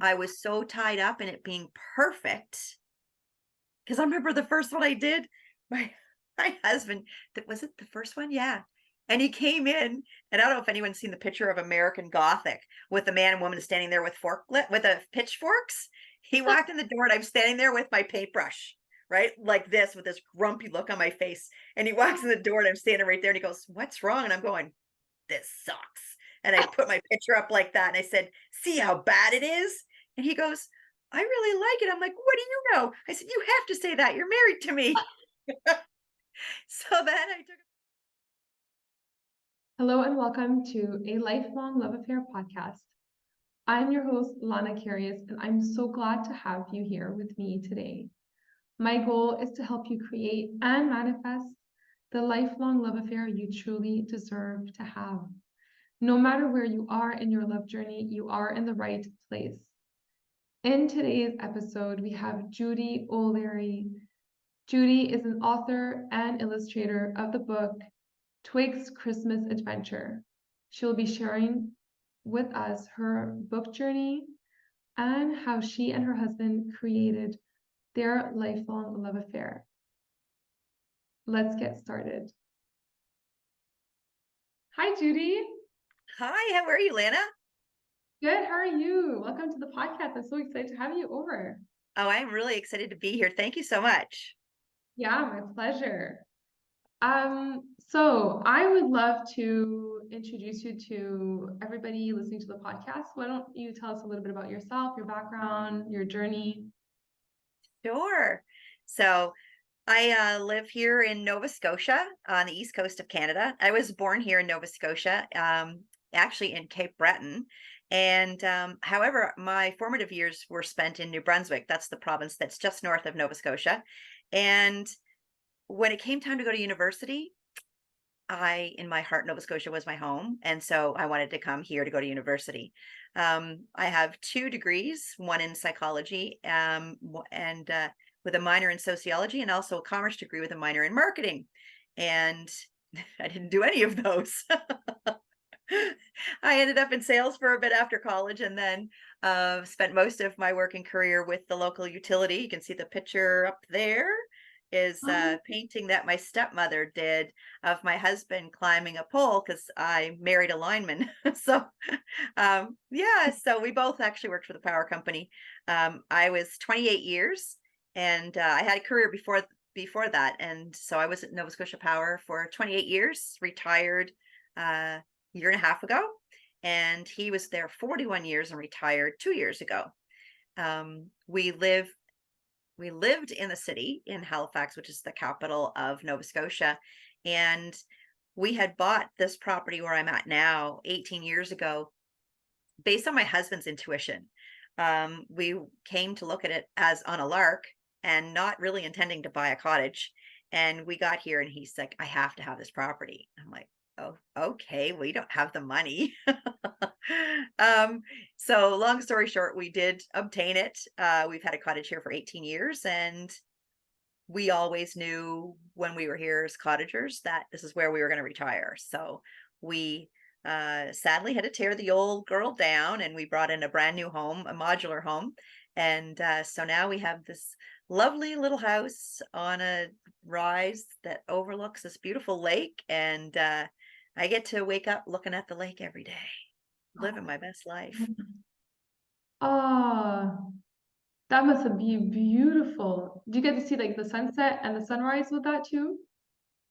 I was so tied up in it being perfect because I remember the first one I did, my my husband, that was it the first one? Yeah. And he came in, and I don't know if anyone's seen the picture of American Gothic with the man and woman standing there with with a pitchforks. He walked in the door and I'm standing there with my paintbrush, right? Like this, with this grumpy look on my face. And he walks in the door and I'm standing right there and he goes, "What's wrong?" And I'm going, "This sucks." And I put my picture up like that and I said, "See how bad it is?" And he goes, "I really like it." I'm like, "What do you know?" I said, "You have to say that. You're married to me." So then I took Hello and welcome to a Lifelong Love Affair podcast. I'm your host, Lana Carius, and I'm so glad to have you here with me today. My goal is to help you create and manifest the lifelong love affair you truly deserve to have. No matter where you are in your love journey, you are in the right place. In today's episode, we have Judy O'Leary. Judy is an author and illustrator of the book Twig's Christmas Adventure. She'll be sharing with us her book journey and how she and her husband created their lifelong love affair. Let's get started. Hi, Judy. Hi, how are you, Lana? Good. How are you? Welcome to the podcast. I'm so excited to have you over. Oh, I'm really excited to be here. Thank you so much. Yeah, my pleasure. So I would love to introduce you to everybody listening to the podcast. Why don't you tell us a little bit about yourself, your background, your journey? Sure. So I live here in Nova Scotia on the east coast of Canada. I was born here in Nova Scotia, actually in Cape Breton. And however, my formative years were spent in New Brunswick. That's the province that's just north of Nova Scotia. And when it came time to go to university, in my heart, Nova Scotia was my home. And so I wanted to come here to go to university. I have 2 degrees, one in psychology and with a minor in sociology, and also a commerce degree with a minor in marketing. And I didn't do any of those. I ended up in sales for a bit after college and then spent most of my working career with the local utility. You can see the picture up there is Um, a painting that my stepmother did of my husband climbing a pole because I married a lineman. So, yeah, so we both actually worked for the power company. I was 28 years and I had a career before that. And so I was at Nova Scotia Power for 28 years, retired uh, year and a half ago, and he was there 41 years and retired 2 years ago. Um, we live we lived in the city in Halifax, which is the capital of Nova Scotia, and we had bought this property where I'm at now 18 years ago based on my husband's intuition. We came to look at it as on a lark and not really intending to buy a cottage. And we got here and he's like, "I have to have this property." I'm like, "Oh, okay. Well, you don't have the money." um, so long story short, we did obtain it. We've had a cottage here for 18 years and we always knew when we were here as cottagers that this is where we were going to retire. So we sadly had to tear the old girl down and we brought in a brand new home, a modular home. And so now we have this lovely little house on a rise that overlooks this beautiful lake. And I get to wake up looking at the lake every day, living my best life. ah, that must be beautiful. Do you get to see like the sunset and the sunrise with that too?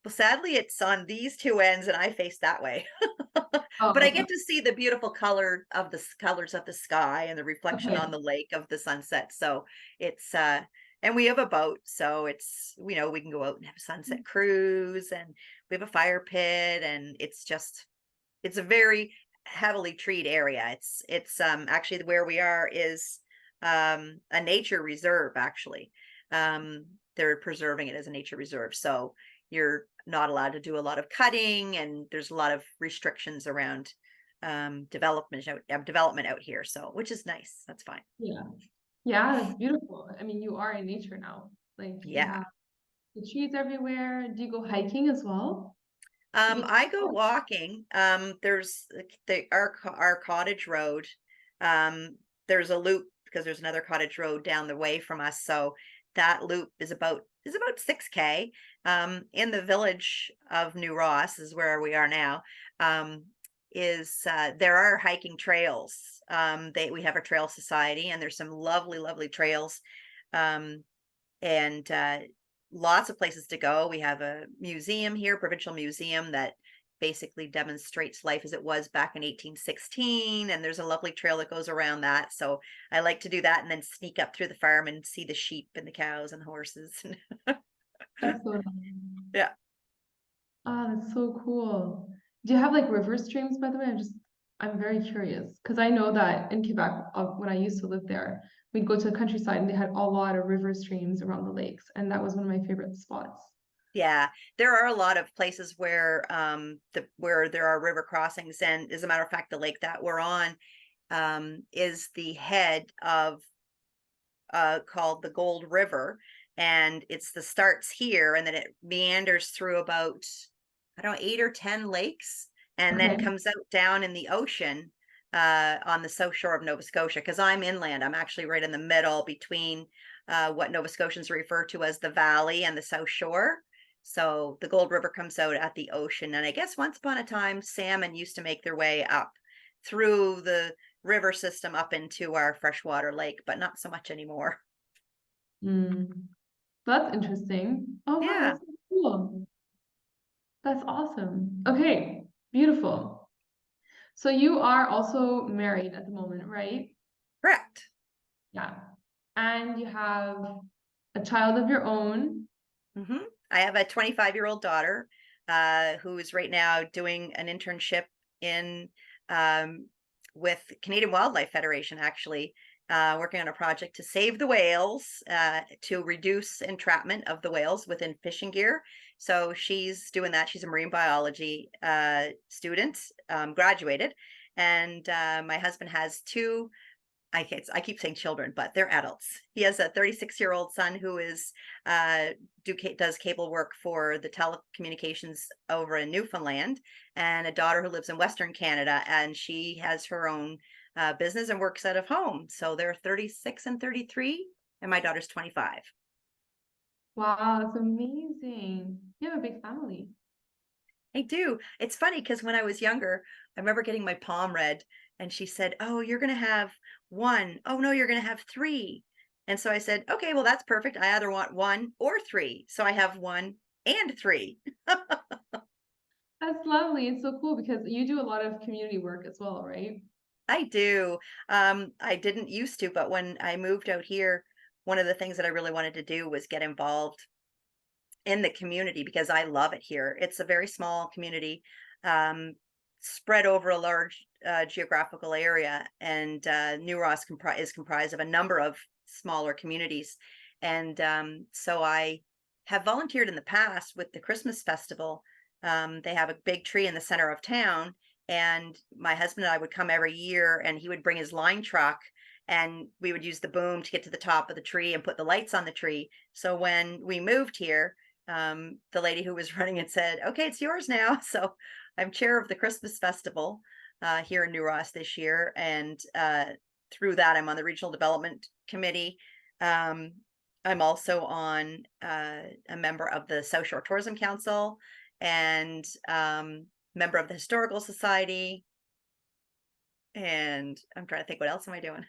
Well, sadly, it's on these two ends and I face that way. But I Oh, get to see the beautiful color of the colors of the sky and the reflection okay. on the lake of the sunset. So it's and we have a boat, so it's we can go out and have a sunset cruise and we have a fire pit and it's a very heavily treed area. It's actually where we are is a nature reserve actually. They're preserving it as a nature reserve. So you're not allowed to do a lot of cutting and there's a lot of restrictions around development out here. So which is nice. That's fine. Yeah. Yeah, it's beautiful. I mean, you are in nature now. Like you Yeah. have the trees everywhere. Do you go hiking as well? To get I go walking. There's our cottage road. Um, there's a loop because there's another cottage road down the way from us. So that loop is about 6K. In the village of New Ross is where we are now. Um, is There are hiking trails. We have a trail society, and there's some lovely trails. Um, and Lots of places to go. We have a museum here, provincial museum, that basically demonstrates life as it was back in 1816, and there's a lovely trail that goes around that. So I like to do that and then sneak up through the farm and see the sheep and the cows and the horses. That's so nice. Yeah. Ah, that's so cool. Do you have like river streams, by the way? I'm very curious because I know that in Quebec, when I used to live there, we'd go to the countryside and they had a lot of river streams around the lakes, and that was one of my favorite spots. Yeah, there are a lot of places where where there are river crossings, and as a matter of fact, the lake that we're on is the head of called the Gold River, and it's the starts here, and then it meanders through about, I don't know, 8 or 10 lakes, and then Okay. comes out down in the ocean on the south shore of Nova Scotia. Because I'm inland, I'm actually right in the middle between what Nova Scotians refer to as the valley and the south shore. So the Gold River comes out at the ocean, and I guess once upon a time, salmon used to make their way up through the river system up into our freshwater lake, but not so much anymore. Mm, that's interesting. Oh wow, Yeah, that's so cool. That's awesome. Okay, beautiful. So you are also married at the moment, right? correct. Yeah. And you have a child of your own. hmm I have a 25-year-old daughter who is right now doing an internship in um, with Canadian Wildlife Federation, actually, working on a project to save the whales, to reduce entrapment of the whales within fishing gear. So she's doing that. She's a marine biology student, graduated, and my husband has two. I keep saying children, but they're adults. He has a 36-year-old son who is does cable work for the telecommunications over in Newfoundland, and a daughter who lives in Western Canada, and she has her own business and works out of home. So they're 36 and 33, and my daughter's 25. Wow, that's amazing. You have a big family. I do. It's funny because when I was younger, I remember getting my palm read, and she said, "Oh, you're going to have one. Oh, no, you're going to have three." And so I said, "Okay, well, that's perfect. I either want one or three." So I have one and three. That's lovely. It's so cool because you do a lot of community work as well, right? I do. I didn't used to, but when I moved out here, one of the things that I really wanted to do was get involved in the community because I love it here. It's a very small community, um, spread over a large geographical area, and New Ross is comprised of a number of smaller communities. And so I have volunteered in the past with the Christmas festival. They have a big tree in the center of town, and my husband and I would come every year, and he would bring his line truck. And we would use the boom to get to the top of the tree and put the lights on the tree. So when we moved here, the lady who was running it said, "Okay, it's yours now." So I'm chair of the Christmas festival here in New Ross this year, and through that, I'm on the regional development committee. Um, I'm also on a member of the South Shore Tourism Council, and member of the Historical Society. And I'm trying to think, what else am I doing?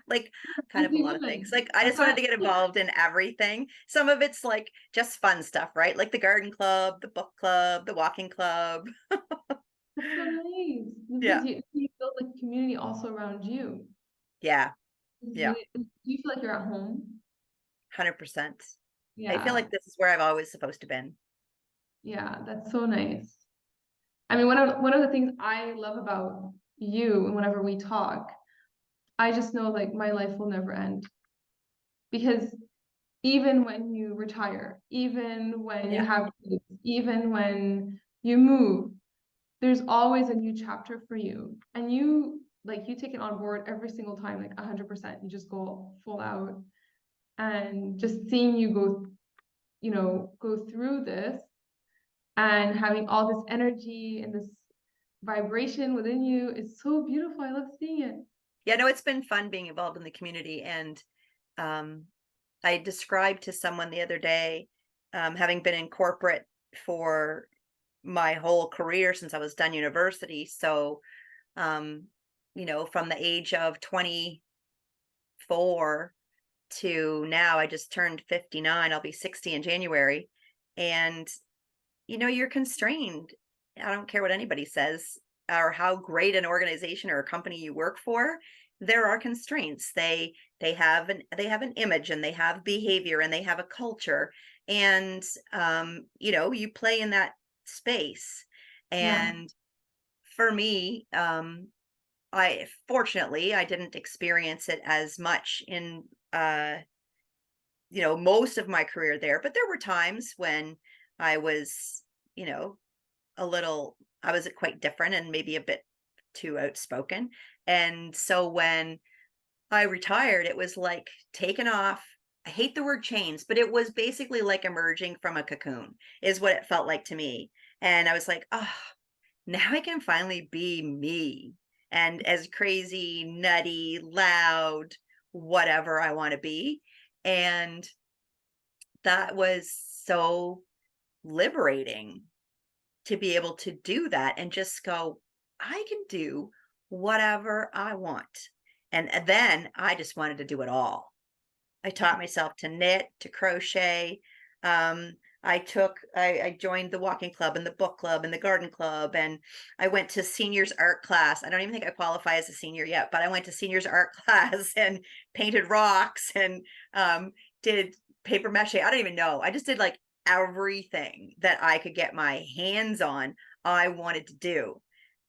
Like, kind of a Busy lot of things. woman. Like, I I just wanted thought to get involved in everything. Some of it's like just fun stuff, right? Like the garden club, the book club, the walking club. that's so nice because Yeah. you build like a community also around you. Yeah. Yeah. Do you feel like you're at home? 100%. I feel Yeah, like this is where I've always supposed to been. yeah, that's so nice. I mean, one of the things I love about you, and whenever we talk, I just know like my life will never end because even when you retire, even when you Yeah. have kids, even when you move, there's always a new chapter for you. And you take it on board every single time, like 100%. You just go full out. And just seeing you go through this and having all this energy and this vibration within you is so beautiful. I love seeing it. Yeah, no, it's been fun being involved in the community. And um, I described to someone the other day, having been in corporate for my whole career since I was done university. So, um, from the age of 24 to now, I just turned 59. I'll be 60 in January. And, you're constrained. I don't care what anybody says or how great an organization or a company you work for. There are constraints. They have an image, and they have behavior, and they have a culture. And you play in that space. Yeah, And for me, I fortunately I didn't experience it as much in most of my career there, but there were times when I was, you know, I was quite different and maybe a bit too outspoken. And so when I retired, it was like taking off. I hate the word chains, but it was basically like emerging from a cocoon, is what it felt like to me. And I was like, oh, now I can finally be me, and as crazy, nutty, loud, whatever I want to be. And that was so liberating to be able to do that and just go, I can do whatever I want. And then I just wanted to do it all. I taught myself to knit, to crochet. Um, I joined the walking club and the book club and the garden club, and I went to seniors art class. I don't even think I qualify as a senior yet, but I went to seniors art class and painted rocks and did paper mache. I don't even know. I just did like everything that I could get my hands on. I wanted to do.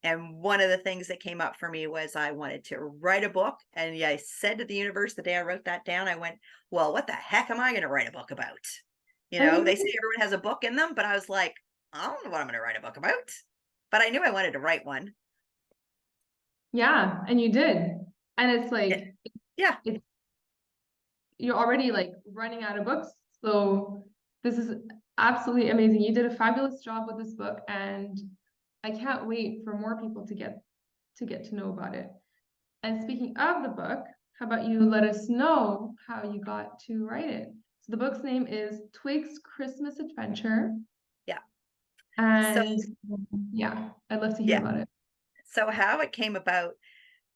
And one of the things that came up for me was I wanted to write a book. And yeah, I said to the universe the day I wrote that down, I went, well, what the heck am I going to write a book about? I They think say everyone has a book in them, but I was like, I don't know what I'm going to write a book about. But I knew I wanted to write one. yeah, and you did. And it's Yeah. like Yeah. it's you're already like running out of books. So this is absolutely amazing. You did a fabulous job with this book, and I can't wait for more people to know about it. And speaking of the book, how about you let us know how you got to write it? So the book's name is Twig's Christmas Adventure. Yeah. So, And yeah, I'd love to hear yeah. about it. So, how it came about,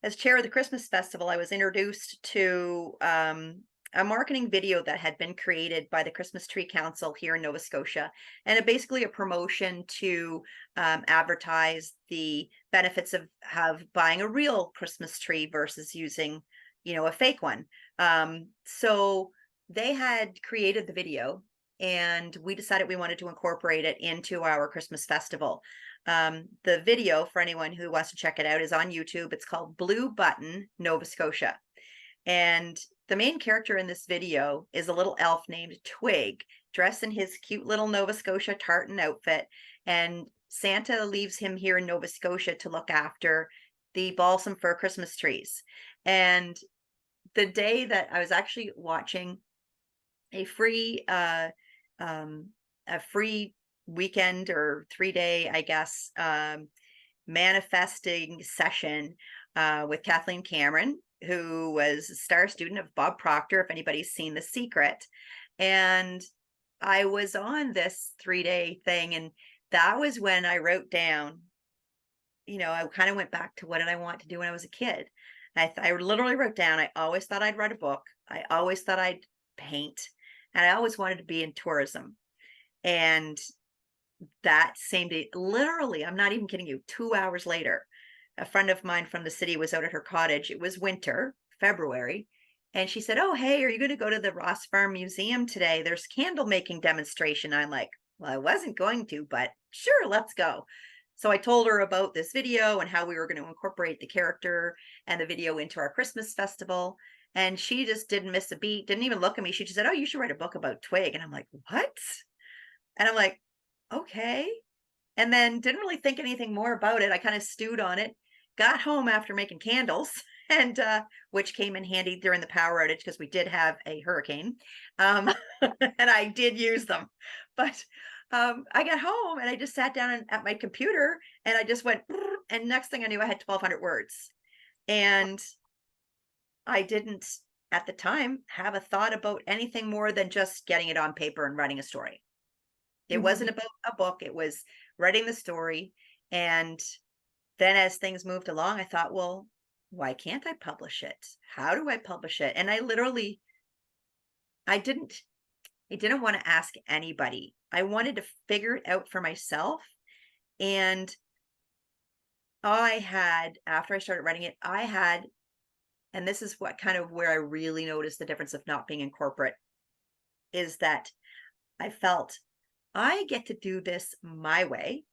as chair of the Christmas festival, I was introduced to a marketing video that had been created by the Christmas Tree Council here in Nova Scotia, and basically a promotion to advertise the benefits of buying a real Christmas tree versus using, a fake one. So they had created the video, and we decided we wanted to incorporate it into our Christmas festival. The video, for anyone who wants to check it out, is on YouTube. It's called Blue Button, Nova Scotia. And the main character in this video is a little elf named Twig, dressed in his cute little Nova Scotia tartan outfit. And Santa leaves him here in Nova Scotia to look after the balsam fir Christmas trees. And the day that I was actually watching a free um a free weekend or 3-day, I guess, manifesting session with Kathleen Cameron, who was a star student of Bob Proctor, if anybody's seen The Secret. And I was on this 3-day thing, and that was when I wrote down, I kind of went back to what did I want to do when I was a kid. I literally wrote down, I always thought I'd write a book. I always thought I'd paint, and I always wanted to be in tourism. And that same day, literally, I'm not even kidding you, 2 hours later, a friend of mine from the city was out at her cottage. It was winter, February. And she said, oh, hey, are you going to go to the Ross Farm Museum today? There's candle making demonstration. I'm like, well, I wasn't going to, but sure, let's go. So I told her about this video and how we were going to incorporate the character and the video into our Christmas festival. And she just didn't miss a beat, didn't even look at me. She just said, oh, you should write a book about Twig. And I'm like, what? And I'm like, okay. And then didn't really think anything more about it. I kind of stewed on it, got home after making candles, and which came in handy during the power outage because we did have a hurricane. Um, and I did use them. But I got home and I just sat down at my computer and I just went, and next thing I knew, I had 1,200 words. And I didn't at the time have a thought about anything more than just getting it on paper and writing a story. It wasn't Mhm. about a book, it was writing the story. And then as things moved along, I thought, well, why can't I publish it? How do I publish it? And I didn't want to ask anybody. I wanted to figure it out for myself. And after I started writing it, and this is what kind of where I really noticed the difference of not being in corporate, is that I felt I get to do this my way,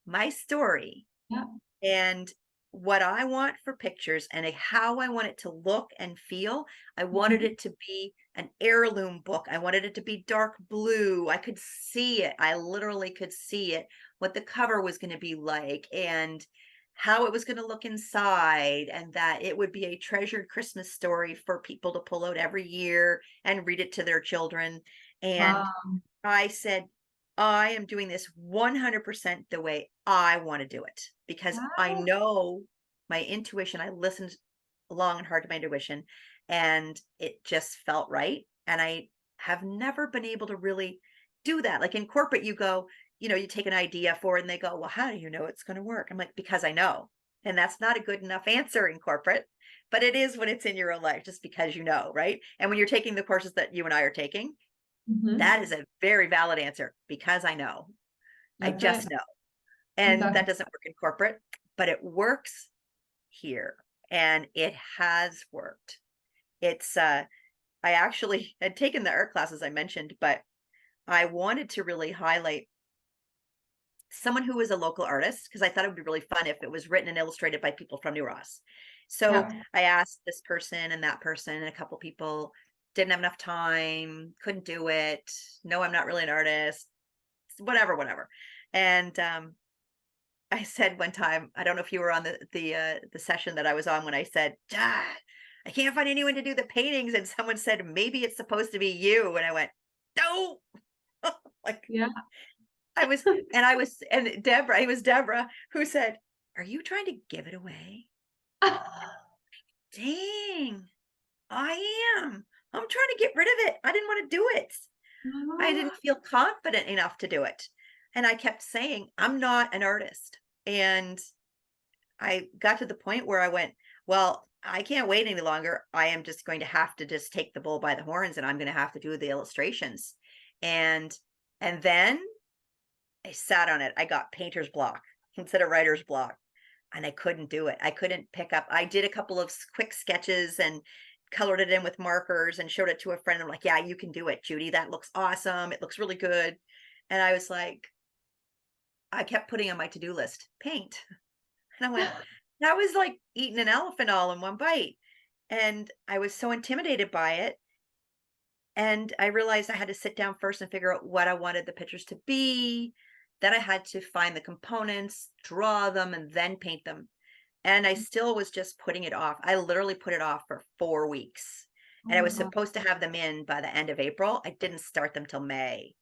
my story, Yeah. and what I want for pictures and how I want it to look and feel. I wanted Mhm. it to be an heirloom book. I wanted it to be dark blue. I could see it. I literally could see it, what the cover was going to be like and how it was going to look inside, and that it would be a treasured Christmas story for people to pull out every year and read it to their children. And Wow. I said, I am doing this 100% the way I want to do it because I Yeah. know my intuition. I listened long and hard to my intuition and it just felt right. And I have never been able to really do that. Like in corporate, you take an idea for it and they go, well, how do you know it's going to work? I'm like, because I know. And that's not a good enough answer in corporate, but it is when it's in your own life, just because you know, right? And when you're taking the courses that you and I are taking, that Mhm. is a very valid answer because I know. I That's it. just know. And Exactly. that doesn't work in corporate, but it works here and it has worked. I actually had taken the art classes I mentioned, but I wanted to really highlight someone who was a local artist because I thought it would be really fun if it was written and illustrated by people from New Ross. So Yeah. I asked this person and that person and a couple people, didn't have enough time, couldn't do it. No, I'm not really an artist, whatever, whatever. And I said one time, I don't know if you were on the session that I was on when I said, I can't find anyone to do the paintings, and someone said maybe it's supposed to be you, and I went, no, like Yeah. and Deborah, it was Deborah who said, are you trying to give it away? Dang, I am. I'm trying to get rid of it. I didn't want to do it. I didn't Ah. feel confident enough to do it. And I kept saying, I'm not an artist. And I got to the point where I went, well, I can't wait any longer. I am just going to have to just take the bull by the horns and I'm going to have to do the illustrations. And and then I sat on it. I got painter's block instead of writer's block and I couldn't do it. I couldn't pick up. I did a couple of quick sketches and colored it in with markers and showed it to a friend. I'm like, yeah, you can do it, Judy. That looks awesome. It looks really good. And I was like, I kept putting on my to-do list, paint. And I went, that was like eating an elephant all in one bite. And I was so intimidated by it. And I realized I had to sit down first and figure out what I wanted the pictures to be. Then I had to find the components, draw them, and then paint them. And I still was just putting it off. I literally put it off for 4 weeks. Oh And I my was God. supposed to have them in by the end of April. I didn't start them till May.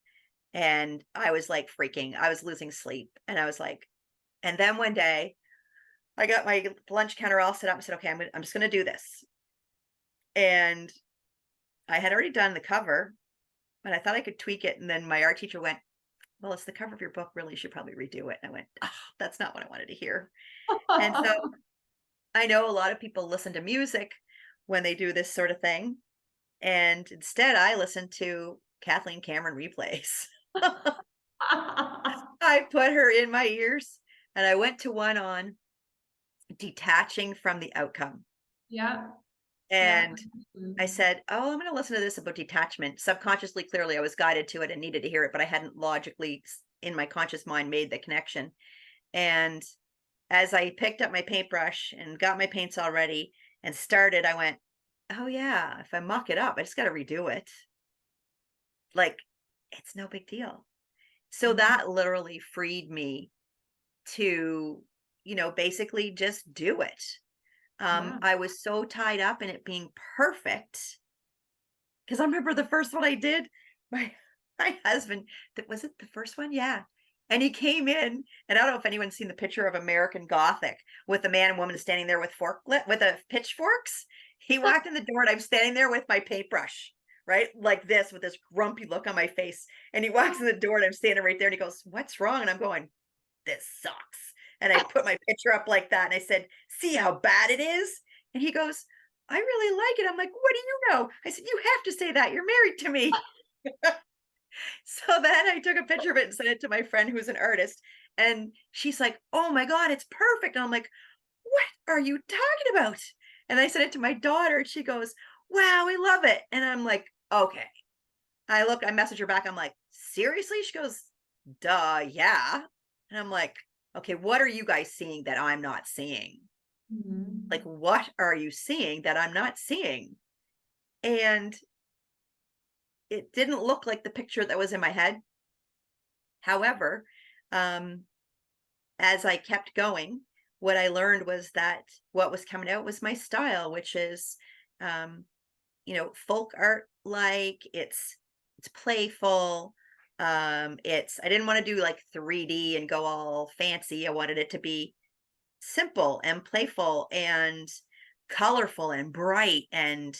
And I was like freaking, I was losing sleep. And I was like, and then one day I got my lunch counter all set up and said, okay, I'm just going to do this. And I had already done the cover, but I thought I could tweak it. And then my art teacher went, well, it's the cover of your book. Really, you should probably redo it. And I went, oh, that's not what I wanted to hear. And so I know a lot of people listen to music when they do this sort of thing. And instead, I listen to Kathleen Cameron replays. I put her in my ears and I went to one on detaching from the outcome. Yeah. Yeah. And I said, "Oh, I'm gonna listen to this about detachment." Subconsciously, clearly, I was guided to it and needed to hear it, but I hadn't logically in my conscious mind made the connection. And as I picked up my paintbrush and got my paints all ready and started, I went, "Oh yeah, if I muck it up, I just got to redo it. Like it's no big deal." So Mhm. that literally freed me to, basically just do it. Yeah. I was so tied up in it being perfect. 'Cause I remember the first one I did, my my husband, that was it the first one? Yeah. And he came in, and I don't know if anyone's seen the picture of American Gothic with the man and woman standing there with with a pitchforks. He walked in the door and I'm standing there with my paintbrush, right? Like this, with this grumpy look on my face. And he walks in the door and I'm standing right there and he goes, "What's wrong?" And I'm going, "This sucks." And I put my picture up like that and I said, "See how bad it is?" And he goes, "I really like it." I'm like, "What do you know?" I said, "You have to say that. You're married to me." So then I took a picture of it and sent it to my friend who's an artist. And she's like, "Oh my God, it's perfect." And I'm like, "What are you talking about?" And I sent it to my daughter and she goes, "Wow, we love it." And I'm like, "Okay." I message her back. I'm like, "Seriously?" She goes, "Duh, yeah." And I'm like, "Okay, what are you guys seeing that I'm not seeing? Like, Mhm. what are you seeing that I'm not seeing?" And it didn't look like the picture that was in my head. However, um, as I kept going, what I learned was that what was coming out was my style, which is, um, folk art like it's playful. It's I didn't want to do like 3D and go all fancy. I wanted it to be simple and playful and colorful and bright and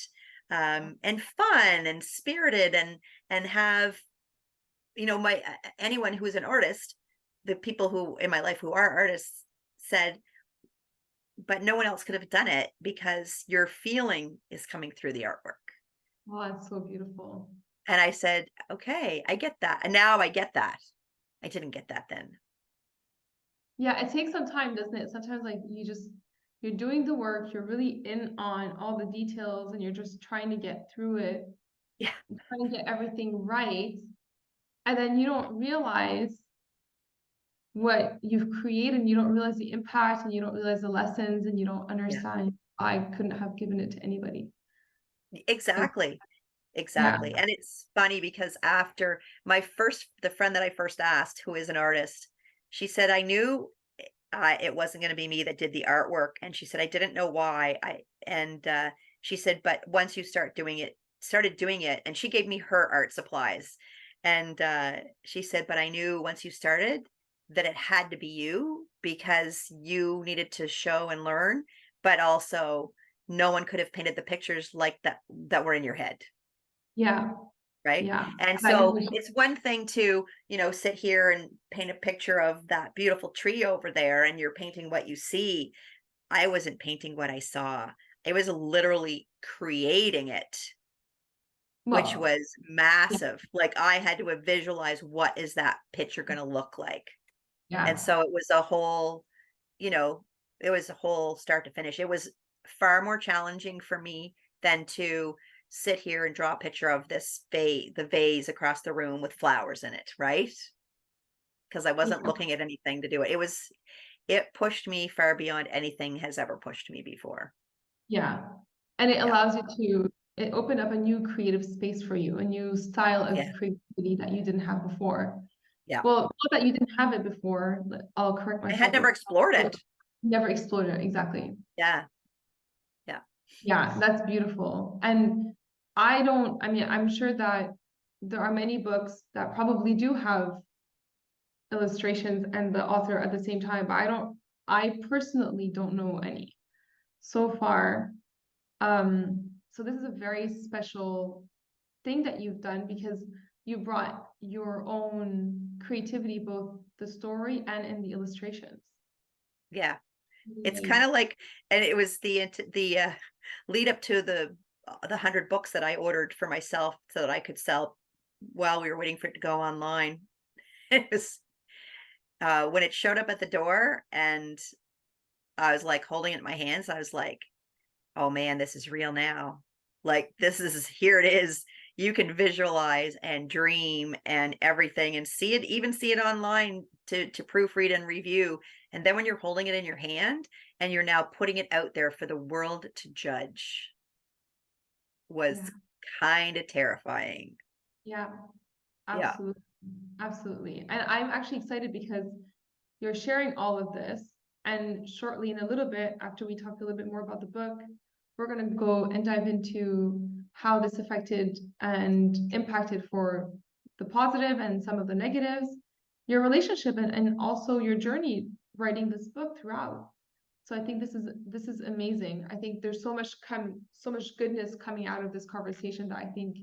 fun and spirited and have my anyone who's an artist, the people who in my life who are artists said, but no one else could have done it because your feeling is coming through the artwork. Oh, that's so beautiful. And I said, okay, I get that. And now I get that. I didn't get that then. Yeah, it takes some time, doesn't it? Sometimes like you're doing the work, you're really in on all the details and you're just trying to get through it, Yeah. trying to get everything right. And then you don't realize what you've created, and you don't realize the impact, and you don't realize the lessons, and you don't Yeah. understand I couldn't have given it to anybody. So Exactly. yeah. Exactly. And it's funny because after the friend that I first asked, who is an artist, she said, I knew it wasn't going to be me that did the artwork. And she said, I didn't know why. She said, but once you started doing it, and she gave me her art supplies. And she said, but I knew once you started that it had to be you because you needed to show and learn, but also no one could have painted the pictures like that were in your head. Yeah. Right? Yeah. And That so is it's one thing to, sit here and paint a picture of that beautiful tree over there and you're painting what you see. I wasn't painting what I saw. I was literally creating it, which well, was massive. Like I had to visualize what is that picture going to look like. And yeah. so you know, it was a whole start to finish. It was far more challenging for me than to sit here and draw a picture of the vase across the room with flowers in it, right? Because I wasn't Yeah. looking at anything to do it. It pushed me far beyond anything has ever pushed me before. Yeah. And it Yeah. allows you to it opened up a new creative space for you, a new style of Yeah. creativity that you didn't have before. Yeah. Well, not that you didn't have it before, I'll correct I had myself. never explored It it. never explored it. Exactly. Yeah. Yeah. Yeah, that's beautiful. And I mean, I'm sure that there are many books that probably do have illustrations and the author at the same time, but I personally don't know any so far. So this is a very special thing that you've done because you brought your own creativity, both the story and in the illustrations. Yeah. It's Really, kind of like, and it was the lead up to the 100 books that I ordered for myself so that I could sell while we were waiting for it to go online. It was when it showed up at the door and I was like holding it in my hands. I was like, "Oh man, this is real now. Like this is here it is. You can visualize and dream and everything and see it online to proofread and review. And then when you're holding it in your hand and you're now putting it out there for the world to judge was yeah, kind of terrifying." yeah, Yeah. absolutely, absolutely. And I'm actually excited because you're sharing all of this. And shortly, in a little bit, after we talk a little bit more about the book, we're going to go and dive into how this affected and impacted for the positive and some of the negatives, your relationship and also your journey writing this book throughout. So I think this is amazing. I think there's so much goodness coming out of this conversation that I think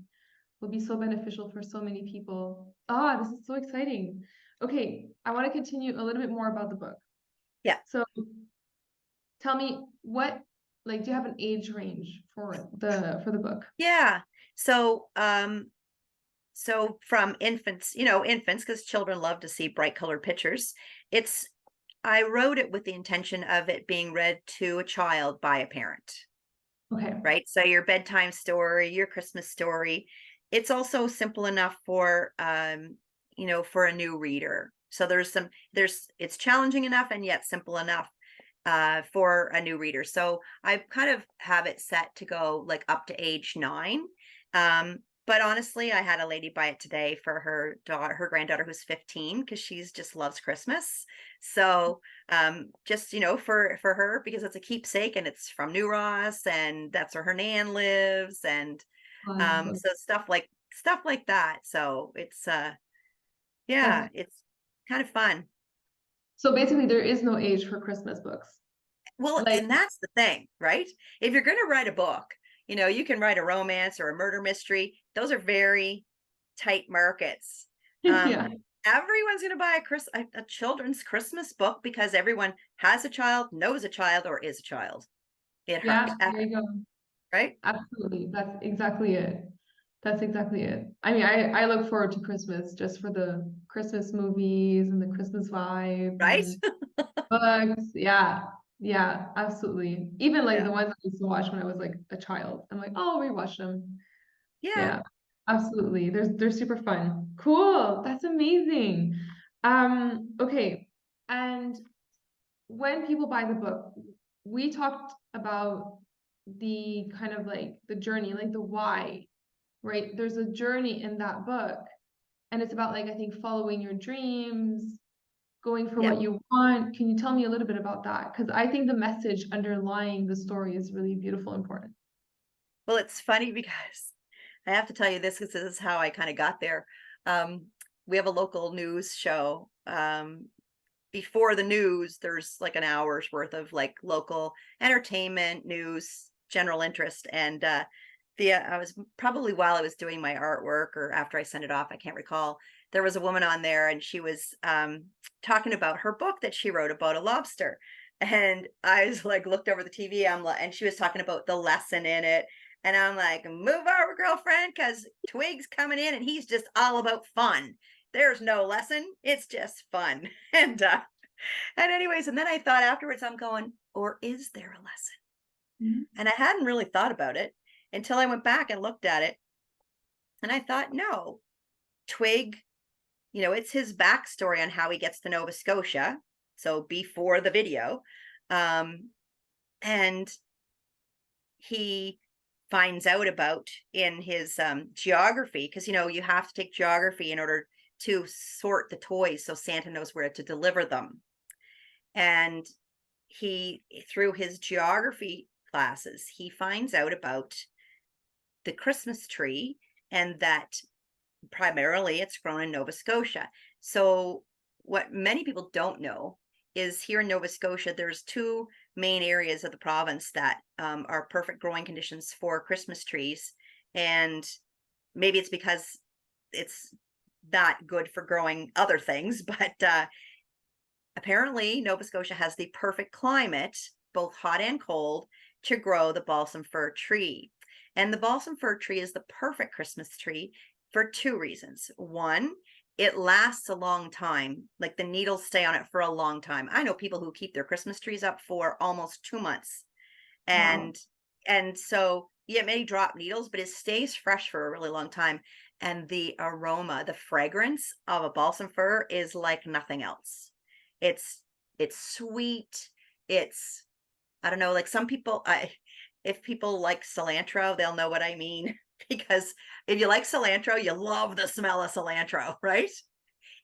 will be so beneficial for so many people. Ah, this is so exciting. Okay, I want to continue a little bit more about the book. Yeah. So tell me do you have an age range for the book? Yeah. So, so from infants, infants, because children love to see bright colored pictures. It's I wrote it with the intention of it being read to a child by a parent, Okay. right? So your bedtime story, your Christmas story, it's also simple enough for for a new reader. So it's challenging enough and yet simple enough for a new reader. So I kind of have it set to go like up to age 9. But honestly, I had a lady buy it today for her granddaughter who's 15 because she's just loves Christmas. So just for her because it's a keepsake and it's from New Ross and that's where her nan lives and Fun. so stuff like that. So it's That's yeah, it's kind of fun. so basically there is no age for Christmas books. Well, Like, and that's the thing, right? If you're going to write a book, you can write a romance or a murder mystery. Those are very tight markets. Um, yeah. everyone's going to buy a children's Christmas book because everyone has a child, knows a child, or is a child at Yeah, heart, there you go. right? Absolutely. That's exactly it. That's exactly it. I mean, I look forward to Christmas just for the Christmas movies and the Christmas vibes Right? and books. Yeah. Yeah, absolutely. Even like Yeah. the ones I used to watch when I was like a child. I'm like, oh, rewatch them. Yeah. Yeah, absolutely. They're super fun. Cool. That's amazing. Okay. And when people buy the book, we talked about the kind of like the journey, like the why, right? There's a journey in that book, and it's about like I think following your dreams, going for Yeah. what you want. Can you tell me a little bit about that? Because I think the message underlying the story is really beautiful, and important. Well, it's funny because I have to tell you this because this is how I kind of got there. Um, we have a local news show. Before the news, there's like an hour's worth of like local entertainment, news, general interest. And I was probably while I was doing my artwork or after I sent it off, I can't recall. There was a woman on there and she was talking about her book that she wrote about a lobster. And I was like, looked over the TV, and she was talking about the lesson in it. And I'm like, move over, girlfriend, because Twig's coming in and he's just all about fun. There's no lesson. It's just fun. And anyways, and then I thought afterwards, I'm going, or is there a lesson? Mhm. And I hadn't really thought about it until I went back and looked at it. And I thought, no, Twig, it's his backstory on how he gets to Nova Scotia. So before the video. Um, and he finds out about in his geography, because you have to take geography in order to sort the toys so Santa knows where to deliver them. And he through his geography classes, he finds out about the Christmas tree and that primarily it's grown in Nova Scotia. So what many people don't know is here in Nova Scotia, there's two main areas of the province that are perfect growing conditions for Christmas trees. And maybe it's because it's not good for growing other things, but apparently Nova Scotia has the perfect climate, both hot and cold, to grow the balsam fir tree. And the balsam fir tree is the perfect Christmas tree for two reasons. One, it lasts a long time. Like the needles stay on it for a long time. I know people who keep their Christmas trees up for almost 2 months. Wow. And so yeah, it may drop needles, but it stays fresh for a really long time. And the aroma, the fragrance of a balsam fir is like nothing else. It's it's sweet. It's I don't know, like some people if people like cilantro, they'll know what I mean because if you like cilantro, you love the smell of cilantro, right?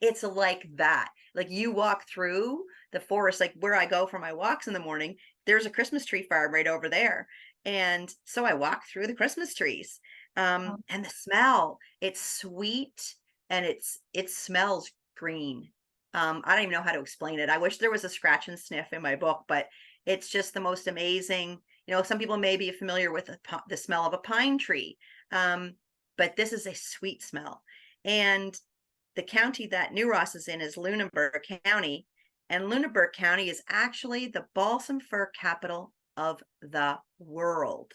It's like that. Like you walk through the forest, like where I go for my walks in the morning, there's a Christmas tree farm right over there. And so I walk through the Christmas trees. And the smell, it's sweet and it smells green. I don't even know how to explain it. I wish there was a scratch and sniff in my book, but It's just the most amazing, some people may be familiar with the smell of a pine tree. But this is a sweet smell. And the county that New Ross is in is Lunenburg County. And Lunenburg County is actually the balsam fir capital of the world,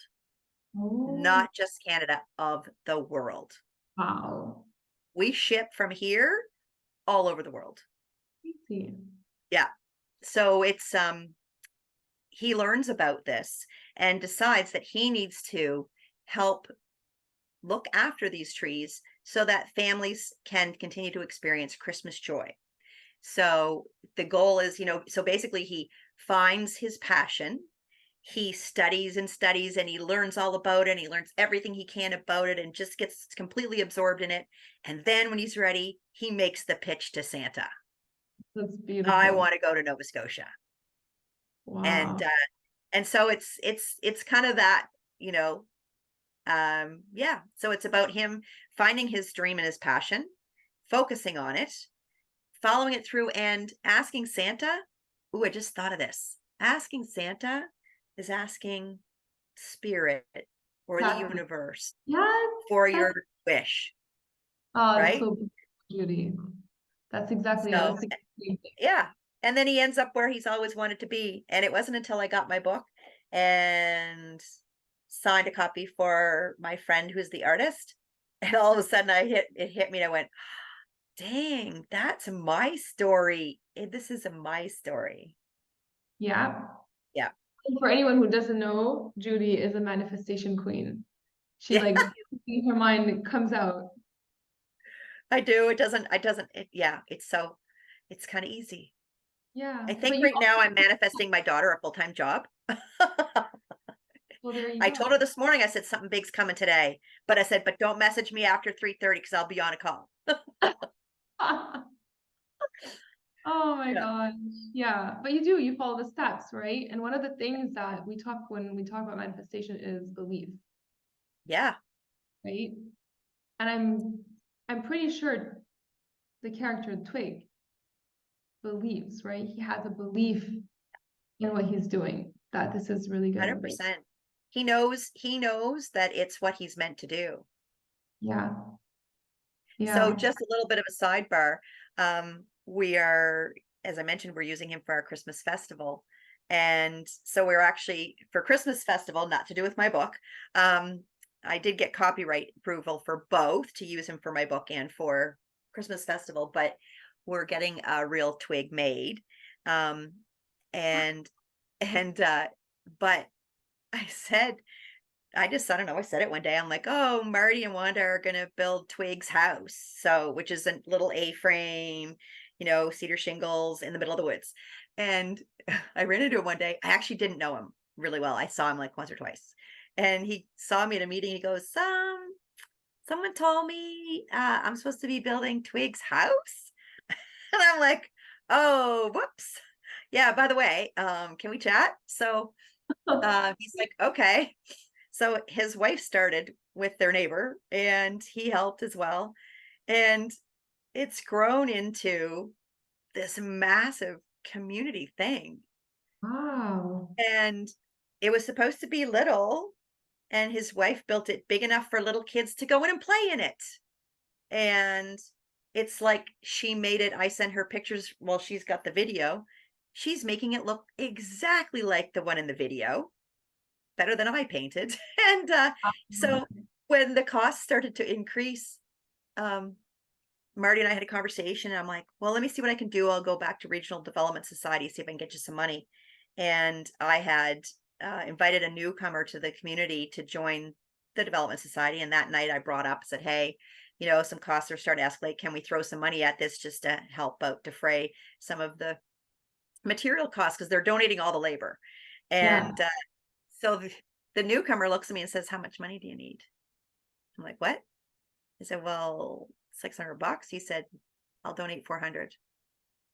Oh, not just Canada, of the world. wow. We ship from here all over the world. Crazy. Yeah. So he learns about this and decides that he needs to help look after these trees so that families can continue to experience Christmas joy. So the goal is, so basically he finds his passion. He studies and studies and he learns all about it. And he learns everything he can about it and just gets completely absorbed in it. And then when he's ready, he makes the pitch to Santa. That's I beautiful. want to go to Nova Scotia. And Wow. so it's kind of that, you know, yeah. So it's about him finding his dream and his passion, focusing on it, following it through, and asking Santa. Ooh, I just thought of this. Asking Santa is asking spirit or the Exactly. universe Yes, for that's your wish, that's right? so beautiful, Judy. That's exactly it. So That's the same thing. yeah. And then he ends up where he's always wanted to be. And it wasn't until I got my book and signed a copy for my friend who's the artist. And all of a sudden it hit me and I went, dang, that's my story. This is my story. Yeah. Yeah. And for anyone who doesn't know, Judy is a manifestation queen. She Yeah, like in her mind it comes out. I do. Yeah, it's kind of easy. Yeah. I But think you right now I'm manifesting my daughter a full-time job. well, there you I told her go. this morning, I said, something big's coming today. But I said, but don't message me after 3:30 because I'll be on a call. Oh my Yeah. gosh. Yeah. But you follow the steps, right? And one of the things that we talk when we talk about manifestation is belief, Yeah, right? And I'm pretty sure the character Twig believes, right? He has a belief in what he's doing, that this is really gonna make. 100%. He knows that it's what he's meant to do. Yeah. So Yeah. just a little bit of a sidebar. We are, as I mentioned, we're using him for our Christmas festival. And so we're actually for Christmas festival, not to do with my book. I did get copyright approval for both to use him for my book and for Christmas festival, but we're getting a real twig made. Um, and but I said I don't know, I said it one day. I'm like, "Oh, Marty and Wanda are gonna build Twig's house." So, which is a little A-frame, cedar shingles in the middle of the woods. And I ran into him one day. I actually didn't know him really well. I saw him like once or twice. And he saw me at a meeting. He goes, someone told me I'm supposed to be building Twig's house. And I'm like, oh, whoops. Yeah, by the way, can we chat? So he's like, okay. So his wife started with their neighbor and he helped as well. And it's grown into this massive community thing. Wow. And it was supposed to be little, and his wife built it big enough for little kids to go in and play in it. And it's like she made it. I sent her pictures. Well, she's got the video. She's making it look exactly like the one in the video, better than I painted. And so when the costs started to increase, um, Marty and I had a conversation, and I'm like, well, let me see what I can do. I'll go back to Regional Development Society, see if I can get you some money. And I had invited a newcomer to the community to join the Development Society. And that night I brought up, said, hey, some costs are starting to escalate. Can we throw some money at this just to help out defray some of the material costs? Because they're donating all the labor. Yeah. And so the newcomer looks at me and says, how much money do you need? I'm like, what? I said, well, $600. He said, I'll donate 400.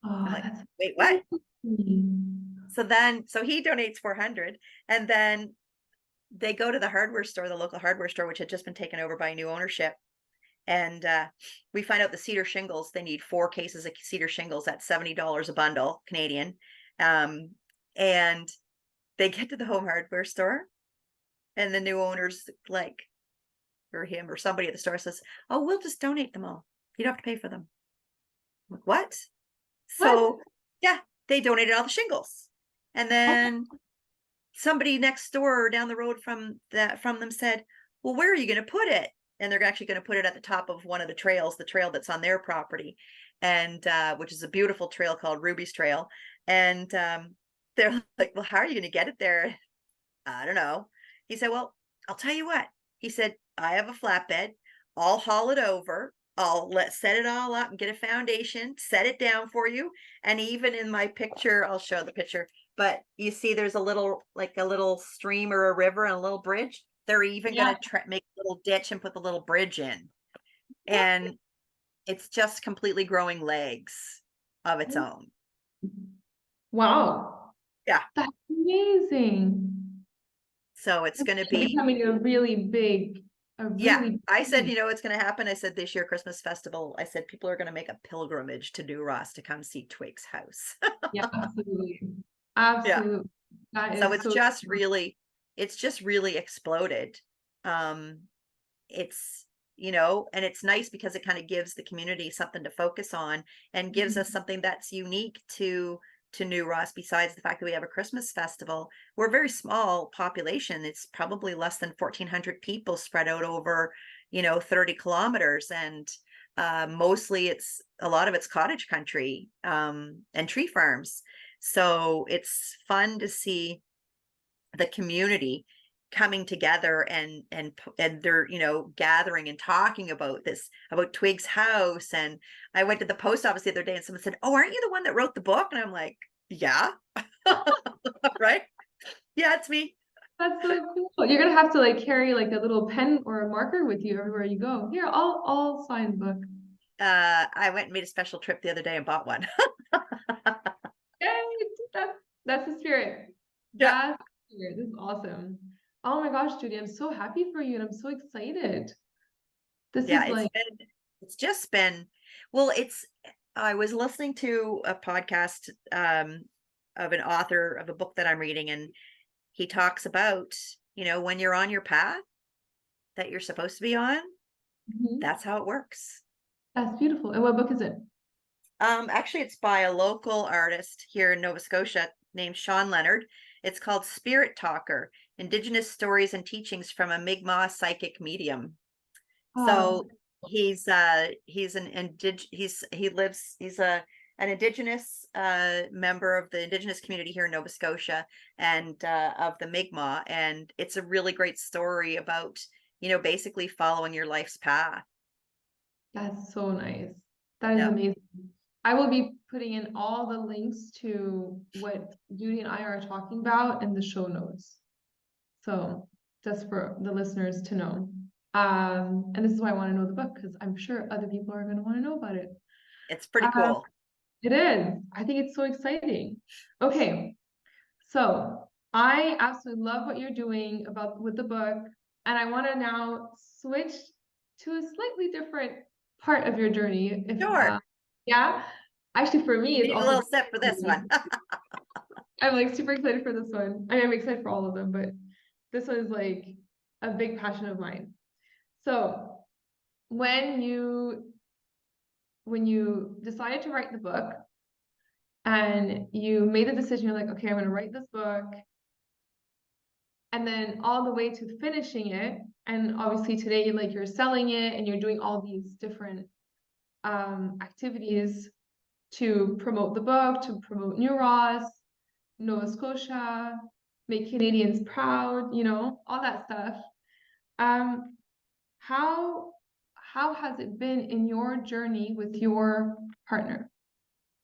I'm Oh, like, that's wait, what? amazing. So he donates 400, and then they go to the hardware store, the local hardware store, which had just been taken over by new ownership. And we find out the cedar shingles, they need 4 cases of cedar shingles at $70 a bundle Canadian. And they get to the home hardware store, and the new owners like, or him or somebody at the store says, "Oh, we'll just donate them all. You don't have to pay for them." I'm like, what? What? So yeah, they donated all the shingles. And Oh, then somebody next door or down the road from them said, "Well, where are you going to put it?" And they're actually going to put it at the top of one of the trails, the trail that's on their property, and which is a beautiful trail called Ruby's Trail. And they're like, "Well, how are you going to get it there?" I don't know. He said, "Well, I'll tell you what." He said, "I have a flatbed. I'll haul it over. I'll set it all up and get a foundation, set it down for you. And even in my picture, I'll show the picture. But you see, there's like a little stream or a river and a little bridge. They're even yeah. going to make a little ditch and put the little bridge in. And it's just completely growing legs of its own. Wow. Yeah. That's amazing. So it's It's going to be, becoming a yeah. really I said, big, you know what's going to happen? I said, this year, Christmas festival, I said, people are going to make a pilgrimage to New Ross to come see Twig's house. yeah, absolutely. Yeah. Absolutely. That So is so true. it's just really exploded. Um, it's, and it's nice because it kind of gives the community something to focus on and gives us Mhm. something that's unique to New Ross. Besides the fact that we have a Christmas festival, we're a very small population. It's probably less than 1,400 people spread out over 30 kilometers, and mostly it's a lot of it's cottage country, and tree farms. So it's fun to see the community coming together, and they're gathering and talking about Twig's house. And I went to the post office the other day and someone said, "Oh, aren't you the one that wrote the book?" And I'm like, "Yeah." Right. Yeah, it's me. That's so cool. You're gonna have to like carry like a little pen or a marker with you everywhere you go. Here, I'll sign the book. I went and made a special trip the other day and bought one. Yay! That's that's the spirit. Yeah. That's the spirit. This is awesome. Oh my gosh, Judy, I'm so happy for you and I'm so excited. This Yeah, is like, it's just been, well, I was listening to a podcast, of an author of a book that I'm reading, and he talks about, when you're on your path that you're supposed to be on, mhm. that's how it works. That's beautiful. And what book is it? Actually, it's by a local artist here in Nova Scotia named Sean Leonard. It's called Spirit Talker: Indigenous Stories and Teachings from a Mi'kmaq Psychic Medium. Oh, So he's an he's a an indigenous member of the indigenous community here in Nova Scotia, and of the Mi'kmaq, and it's a really great story about basically following your life's path. that's so nice. That is Yeah. amazing. I will be putting in all the links to what Judy and I are talking about in the show notes. So just for the listeners to know. And this is why I want to know the book because I'm sure other people are going to want to know about it. It's pretty Um, cool. it is. I think it's so exciting. Okay, so I absolutely love what you're doing about with the book, and I want to now switch to a slightly different part of your journey. If Sure. yeah, actually for me, it's Need a also little sip for this one. I'm like super excited for this one. I mean, I'm excited for all of them, but this one is like a big passion of mine. So when you decided to write the book and you made the decision, you're like, okay, I'm going to write this book, and then all the way to finishing it, and obviously today, like you're selling it and you're doing all these different activities to promote the book, to promote New Ross, Nova Scotia, make Canadians proud, all that stuff. Um, how how has it been in your journey with your partner?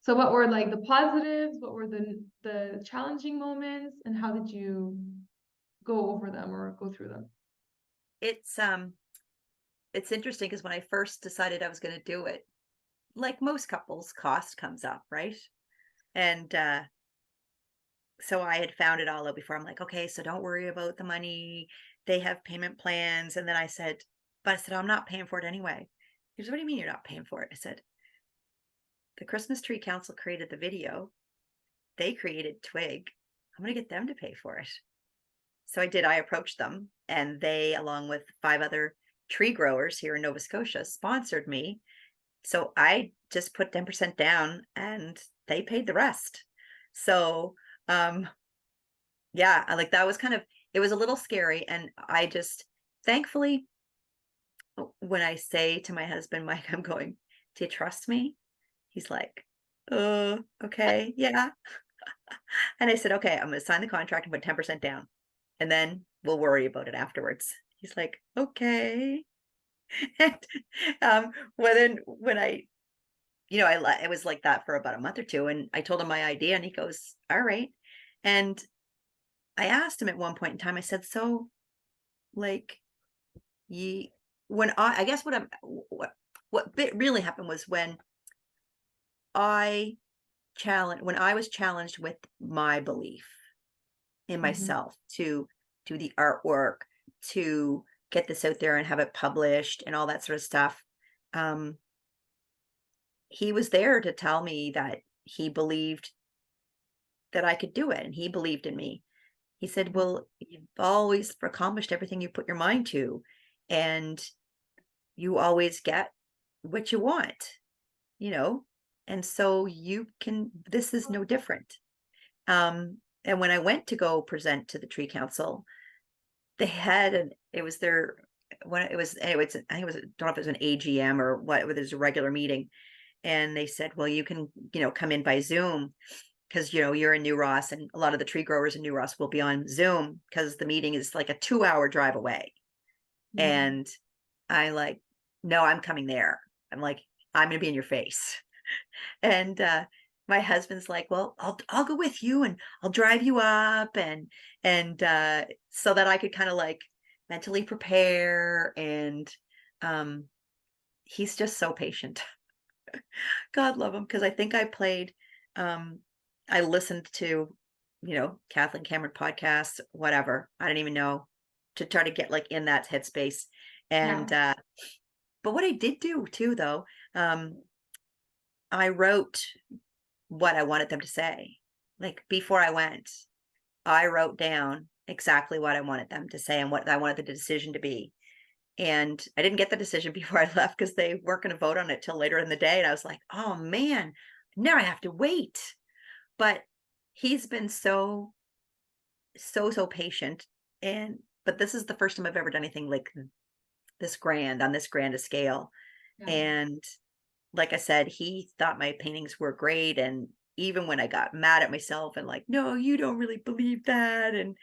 So what were like the positives? What were the challenging moments? And how did you go over them or go through them? It's um it's interesting because when I first decided I was going to do it, like most couples, cost comes up, right? And so I had found it all out before. I'm like, okay, so don't worry about the money. They have payment plans. And then I said, I'm not paying for it anyway. He goes, "What do you mean you're not paying for it?" I said, "The Christmas Tree Council created the video. They created Twig. I'm going to get them to pay for it. So I did. I approached them, and they, along with 5 other tree growers here in Nova Scotia, sponsored me. So I just put 10% down and they paid the rest. So, um, yeah, like that was kind of, it was a little scary. And I just, thankfully, when I say to my husband, Mike, I'm going, do you trust me? He's like, okay, yeah. And I said, okay, I'm going to sign the contract and put 10% down, and then we'll worry about it afterwards. He's like, okay. And when I, it was like that for about a month or two, and I told him my idea, and he goes, all right. And I asked him at one point in time, I said, so, like, ye when I guess what bit really happened was I when I was challenged with my belief in Mhm. myself to do the artwork, to get this out there and have it published and all that sort of stuff. Um, he was there to tell me that he believed that I could do it, and he believed in me. He said, Mhm. well, you've always accomplished everything you put your mind to, and you always get what you want, you know? And so this is no different. And when I went to go present to the tree council, they had it was their, when it was, anyway, I think it was, I don't know if it was an AGM or what, whether it was a regular meeting. And they said, well, you can, come in by Zoom, because, you're in New Ross, and a lot of the tree growers in New Ross will be on Zoom because the meeting is like a 2-hour drive away. Yeah. And I like, no, I'm coming there. I'm like, I'm going to be in your face. And my husband's like, well, I'll go with you, and I'll drive you up, and so that I could kind of like mentally prepare. And um he's just so patient. God love him, because I think um I listened to, Kathleen Cameron podcasts, whatever. I don't even know, to try to get like in that headspace. And Yeah. but what I did do too, though, um I wrote what I wanted them to say. Like before I went, I wrote down exactly what I wanted them to say and what I wanted the decision to be. And I didn't get the decision before I left because they weren't going to vote on it till later in the day. And I was like, oh man, now I have to wait. But he's been so patient. But this is the first time I've ever done anything like this grand, on this grand a scale. Yeah. And like I said, he thought my paintings were great. And even when I got mad at myself and like, no, you don't really believe that. And,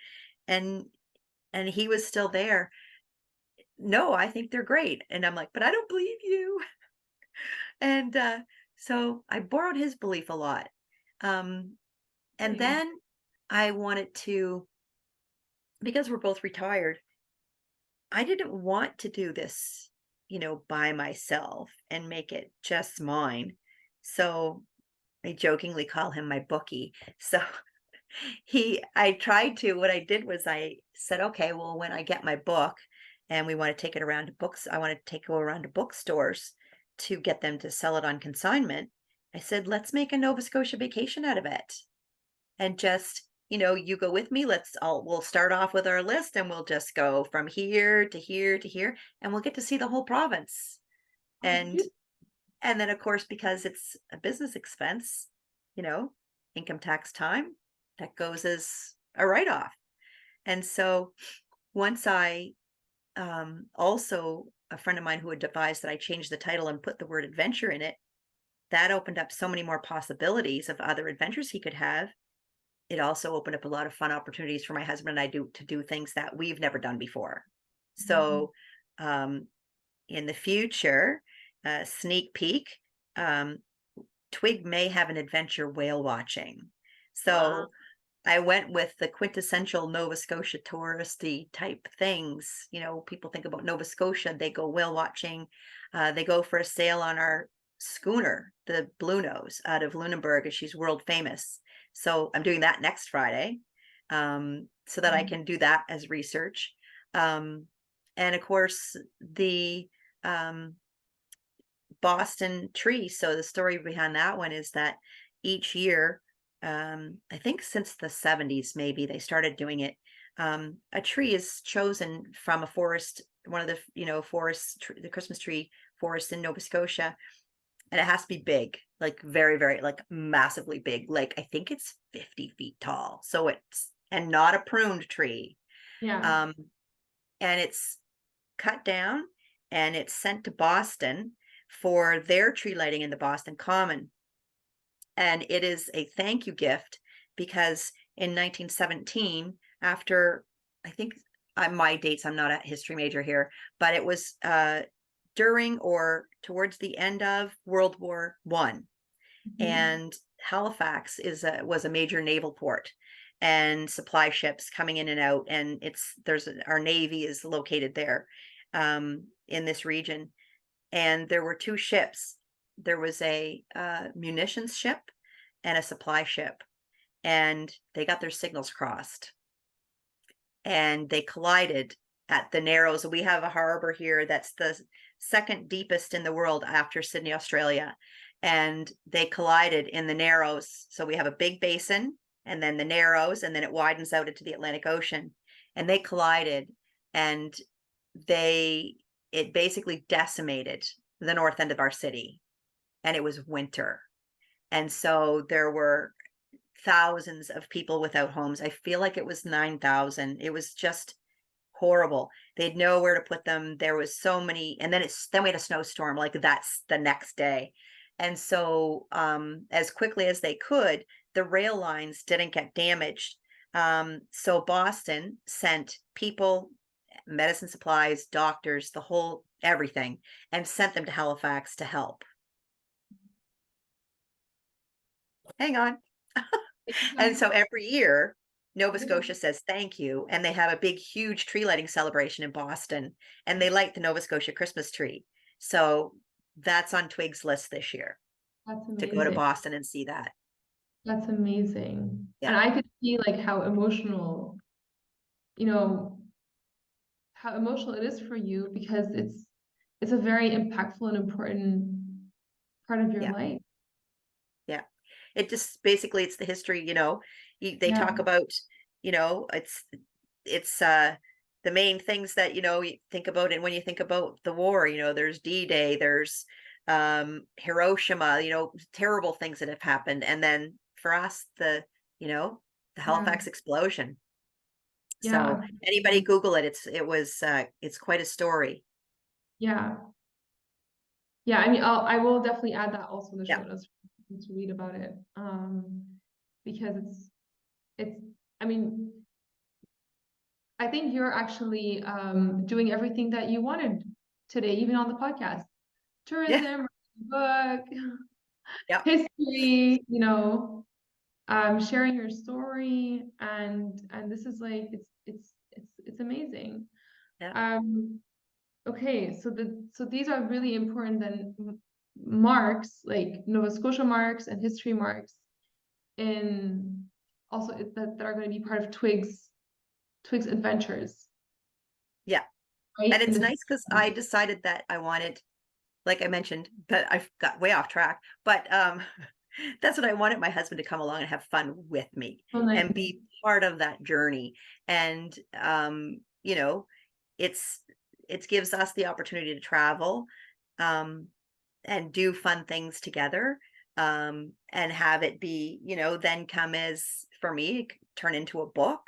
and he was still there. No, I think they're great. And I'm like, but I don't believe you. And so I borrowed his belief a lot. Um, and Nice. then I wanted to, because we're both retired, I didn't want to do this, by myself and make it just mine. So I jokingly call him my bookie. So I tried to, what I did was I said, okay, well, when I get my book and we want to take it around to books, I want to take it around to bookstores to get them to sell it on consignment. I said, let's make a Nova Scotia vacation out of it. And just, you go with me. We'll start off with our list, and we'll just go from here to here to here, and we'll get to see the whole province. Oh, And beautiful. then, of course, because it's a business expense, you know, income tax time, that goes as a write-off. And so once also a friend of mine who had advised that I change the title and put the word adventure in it, that opened up so many more possibilities of other adventures he could have. It also opened up a lot of fun opportunities for my husband and I to do things that we've never done before. Mhm. So, um, in the future, sneak peek, um, Twig may have an adventure whale watching. Wow. So I went with the quintessential Nova Scotia touristy type things. People think about Nova Scotia, they go whale watching, they go for a sail on our schooner, the Blue Nose, out of Lunenburg, and she's world famous. So I'm doing that next Friday, so that I Mhm. can do that as research. Um, and of course, the um, Boston tree. So the story behind that one is that each year, I think since the 70s, maybe they started doing it. A tree is chosen from a forest, one of the, forests, the Christmas tree forest in Nova Scotia, and it has to be big, like very, very, like massively big. Like I think it's 50 feet tall. So and not a pruned tree. Yeah. Um, and it's cut down and it's sent to Boston for their tree lighting in the Boston Common. And it is a thank you gift because in 1917, after I think my dates, I'm not a history major here, but it was during or towards the end of World War I, Mhm. and Halifax was a major naval port and supply ships coming in and out, and our navy is located there, in this region, and there were two ships. There was a munitions ship and a supply ship, and they got their signals crossed and they collided at the Narrows. We have a harbor here that's the second deepest in the world after Sydney, Australia. And they collided in the Narrows. So we have a big basin and then the Narrows, and then it widens out into the Atlantic Ocean. And they collided, and they it basically decimated the north end of our city. And it was winter. And so there were thousands of people without homes. I feel like it was 9,000. It was just horrible. They'd know where to put them. There was so many, and then we had a snowstorm, like that's the next day. And so as quickly as they could, the rail lines didn't get damaged. So Boston sent people, medicine supplies, doctors, the whole everything, and sent them to Halifax to help. Hang on. And so every year, Nova Yeah. Scotia says thank you, and they have a big, huge tree lighting celebration in Boston, and they light the Nova Scotia Christmas tree. So that's on Twig's list this year, That's to go to amazing. Boston and see that. That's amazing. And Yeah, I could see like you know, how emotional it is for you because it's a very impactful and important part of your yeah, life. yeah. It just basically it's the history, they Yeah. talk about, it's the main things that, you think about, and when you think about the war, there's D-Day, there's Hiroshima, terrible things that have happened. And then for us, you know, the Yeah. Halifax explosion. So Yeah. anybody Google it, it's quite a story. Yeah. Yeah. I mean, I will definitely add that also in the Yeah. show notes for people to read about it. Because it's I mean, I think you're actually doing everything that you wanted today, even on the podcast. Yeah. Tourism, book, Yeah. history, sharing your story, and this is like it's amazing. Yeah. Um, okay, so these are really important then marks like Nova Scotia marks and history marks in also that are going to be part of Twig's adventures, Yeah. right? And In it's the nice because I decided that I wanted, like I mentioned, but I got way off track. But that's what I wanted, my husband to come along and have fun with me so nice. and be part of that journey. And it's it gives us the opportunity to travel, um, and do fun things together, and have it be, then come as for me, turn into a book.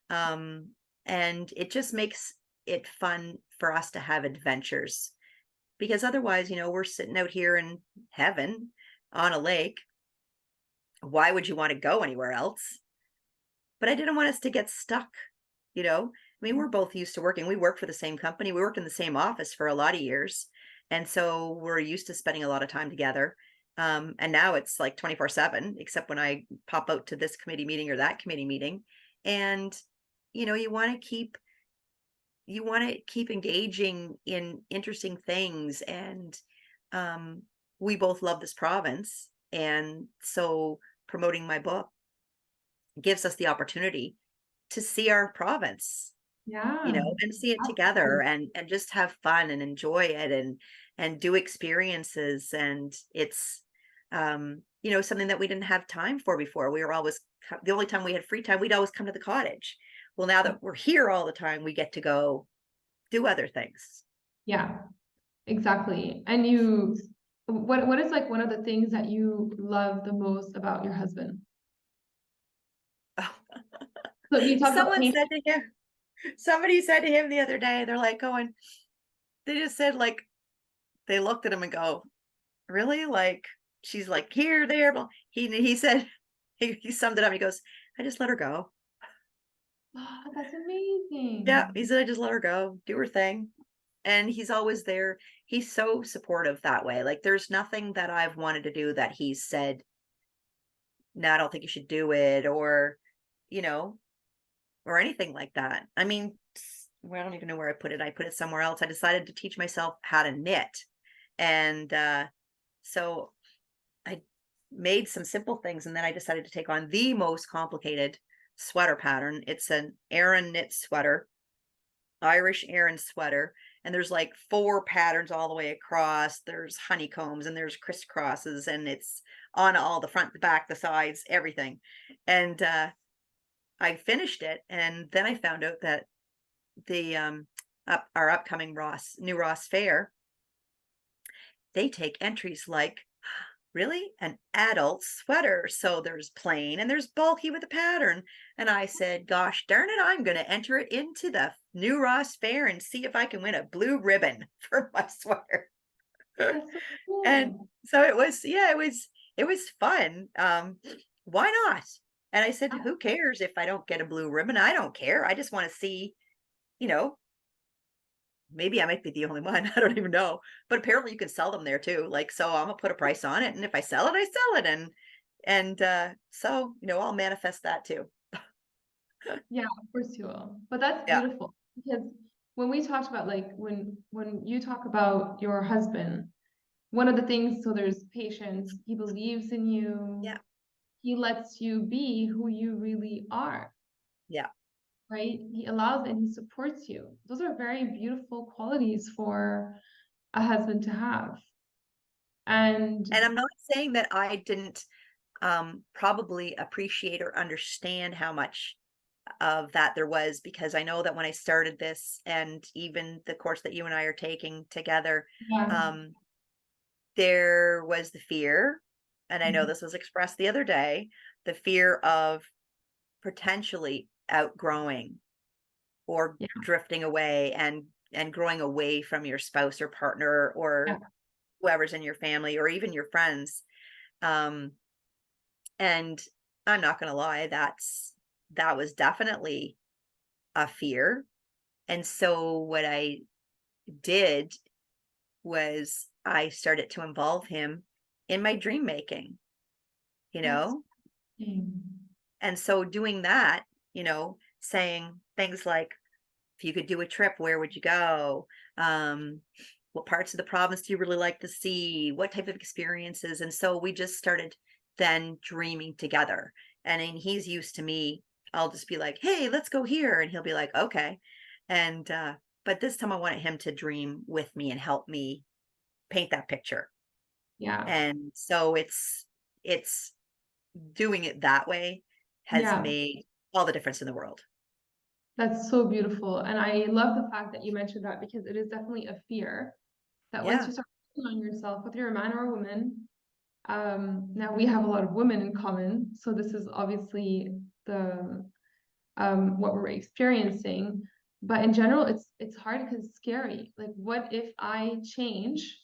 Um, and it just makes it fun for us to have adventures, because otherwise, we're sitting out here in heaven on a lake. Why would you want to go anywhere else? But I didn't want us to get stuck, you know? I mean, we're both used to working. We work for the same company. We worked in the same office for a lot of years. And so we're used to spending a lot of time together. And now it's like 24/7, except when I pop out to this committee meeting or that committee meeting. And, you want to keep engaging in interesting things. And we both love this province. And so promoting my book gives us the opportunity to see our province, Yeah, and see it together, absolutely. and just have fun and enjoy it, and do experiences. And something that we didn't have time for before. We were always, the only time we had free time, we'd always come to the cottage. Well, now that we're here all the time, we get to go do other things. Yeah, exactly. And what is like one of the things that you love the most about your husband? So you talked about Someone painting. said to him, somebody said to him the other day, they're like going, they just said, like, they looked at him and go, really? Like, she's like here, there. But he said, he summed it up. He goes, I just let her go. Oh, that's Yeah, amazing. he said, I just let her go, do her thing. And he's always there. He's so supportive that way. Like, there's nothing that I've wanted to do that he's said, no, I don't think you should do it, or, you know, or anything like that. I mean, well, I don't even know where I put it. I put it somewhere else. I decided to teach myself how to knit. And so I made some simple things, and then I decided to take on the most complicated sweater pattern. It's an Aran knit sweater, Irish Aran sweater, and there's like 4 patterns all the way across. There's honeycombs and there's crisscrosses, and it's on all the front, the back, the sides, everything. And I finished it, and then I found out that the our upcoming New Ross Fair, they take entries like, really, an adult sweater. So there's plain and there's bulky with a pattern. And I said, gosh darn it, I'm going to enter it into the New Ross Fair and see if I can win a blue ribbon for my sweater. That's so And cool. so it was, yeah, it was fun. Why not? And I said, who cares if I don't get a blue ribbon? I don't care. I just want to see, you know, maybe I might be the only one. I don't even know. But apparently you can sell them there too. Like, so I'm gonna put a price on it. And if I sell it, I sell it. And so, I'll manifest that too. Yeah, of course you will. But that's Yeah. beautiful because when we talked about like when you talk about your husband, one of the things, so there's patience, he believes in you, Yeah. he lets you be who you really are, Yeah. right? He allows and he supports you. Those are very beautiful qualities for a husband to have. And And I'm not saying that I didn't probably appreciate or understand how much of that there was, because I know that when I started this, and even the course that you and I are taking together, yeah, um, there was the fear, and I know mhm, this was expressed the other day, the fear of potentially outgrowing or yeah, drifting away, and growing away from your spouse or partner yeah, or whoever's in your family or even your friends. Um, and I'm not gonna lie, that was definitely a fear. And so what I did was I started to involve him in my dream making, you that's know? mm, And so doing that, saying things like, if you could do a trip, where would you go? Um, what parts of the province do you really like to see? What type of experiences? And so we just started then dreaming together. And then he's used to me. I'll just be like, hey, let's go here. And he'll be like, okay. And but this time I wanted him to dream with me and help me paint that picture. yeah, And so it's doing it that way has yeah. made all the difference in the world. That's so beautiful. And I love the fact that you mentioned that because it is definitely a fear that once Yeah. you start working on yourself, whether you're a man or a woman, now we have a lot of women in common. So this is obviously the what we're experiencing. But in general, it's hard because it's scary. Like, what if I change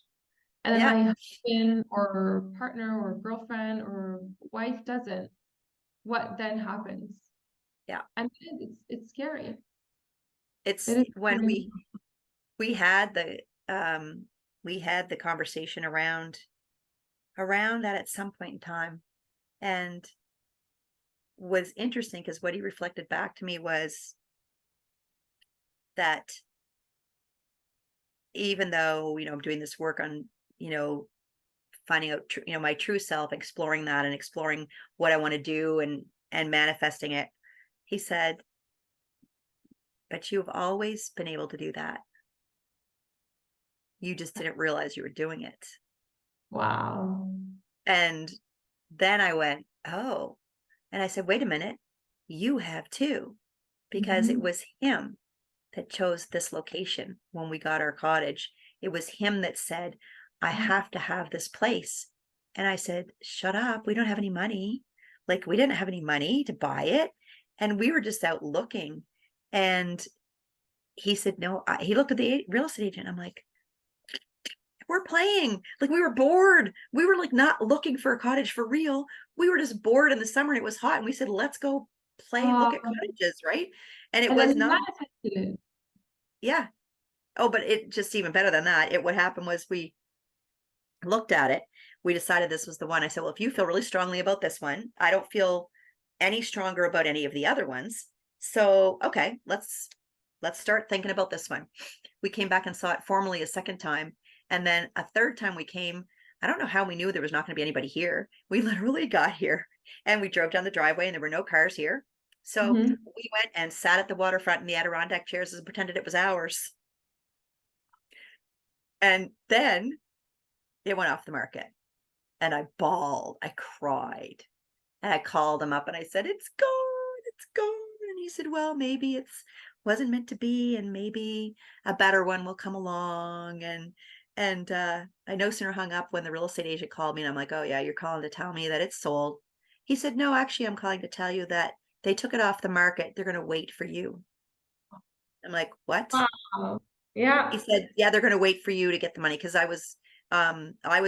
and then Yeah. my husband or partner or girlfriend or wife doesn't? What then happens? Yeah. And it's scary. It It's is when scary. we had the conversation around that at some point in time, and was interesting because what he reflected back to me was that even though, I'm doing this work on, you know finding out my true self, exploring that and exploring what I want to do, and manifesting it, he said, but you've always been able to do that. You just didn't realize you were doing it. Wow. And then I went, oh, and I said, wait a minute, you have too, because it Mhm. was him that chose this location when we got our cottage. It was him that said, I Oh, have to have this place. And I said, shut up. We don't have any money. Like, we didn't have any money to buy it. And we were just out looking. And he said, no, he looked at the real estate agent. I'm like, we're playing. Like, we were bored. We were like not looking for a cottage for real. We were just bored in the summer and it was hot. And we said, let's go play, look at cottages, right? And it and then was he not, manifested it. yeah. Oh, but it just even better than that. What happened was we looked at it. We decided this was the one. I said, well, if you feel really strongly about this one, I don't feel any stronger about any of the other ones. So, okay, let's start thinking about this one. We came back and saw it formally a second time. And then a third time we came, I don't know how we knew there was not going to be anybody here. We literally got here and we drove down the driveway and there were no cars here. So Mhm. we went and sat at the waterfront in the Adirondack chairs and pretended it was ours. And then it went off the market and I bawled, I cried. And I called him up and I said, it's gone, it's gone. And he said, well, maybe it's wasn't meant to be, and maybe a better one will come along. And I no sooner hung up when the real estate agent called me and I'm like, oh yeah, you're calling to tell me that it's sold. He said, no, actually, I'm calling to tell you that they took it off the market. They're gonna wait for you. I'm like, what? Wow. He Yeah. said, yeah, they're gonna wait for you to get the money because I was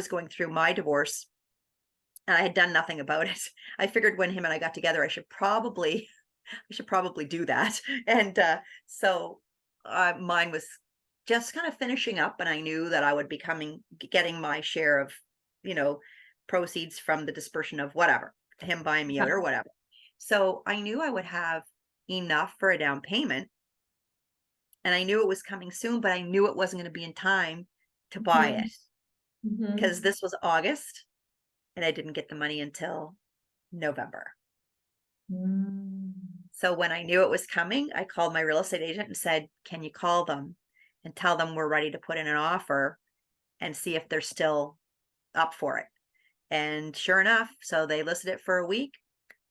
going through my divorce and I had done nothing about it. I figured when him and I got together, I should probably do that. And so mine was just kind of finishing up, and I knew that I would be getting my share of, you know, proceeds from the dispersion of whatever, him buying me out Yeah. or whatever. So I knew I would have enough for a down payment, and I knew it was coming soon, but I knew it wasn't going to be in time to buy Mhm. it because Mhm. this was August, and I didn't get the money until November. Mm. So when I knew it was coming, I called my real estate agent and said, can you call them and tell them we're ready to put in an offer and see if they're still up for it? And sure enough, so they listed it for a week.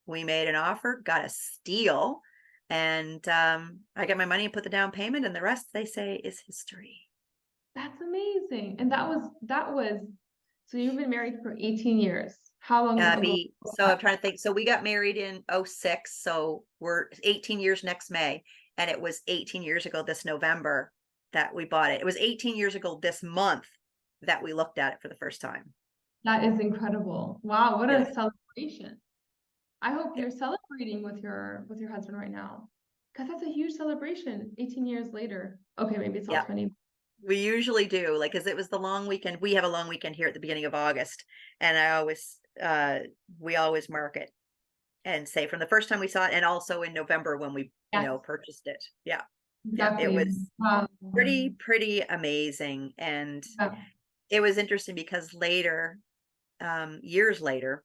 We made an offer, got a steal, and I got my money and put the down payment, and the rest they say is history. That's amazing. And that was so you've been married for 18 years. How long ago was So I'm that? trying to think. So we got married in '06, so we're 18 years next May, and it was 18 years ago this November that we bought it. It was 18 years ago this month that we looked at it for the first time. That is incredible. Wow, what Yeah. a celebration. I hope Yeah. you're celebrating with your husband right now. Because that's a huge celebration 18 years later. Okay, maybe it's not Yeah. 20. We usually do, like, cause it was the long weekend. We have a long weekend here at the beginning of August, and we always mark it and say from the first time we saw it and also in November when we, Yes, purchased it. Yeah. Yeah. It exactly. was Wow. pretty amazing. And Yeah. it was interesting because later, years later,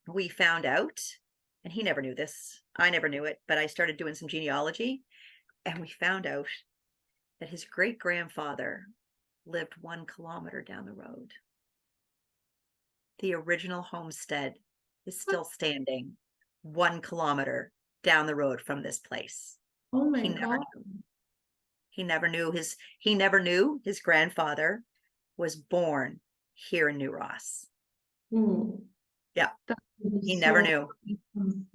we found out, and he never knew this. I never knew it, but I started doing some genealogy and we found out that his great grandfather lived 1 kilometer down the road. The original homestead is still standing 1 kilometer down the road from this place. Oh my He never God. knew. He never knew his grandfather was born here in New Ross. Ooh, Yeah, that would be he never so. knew.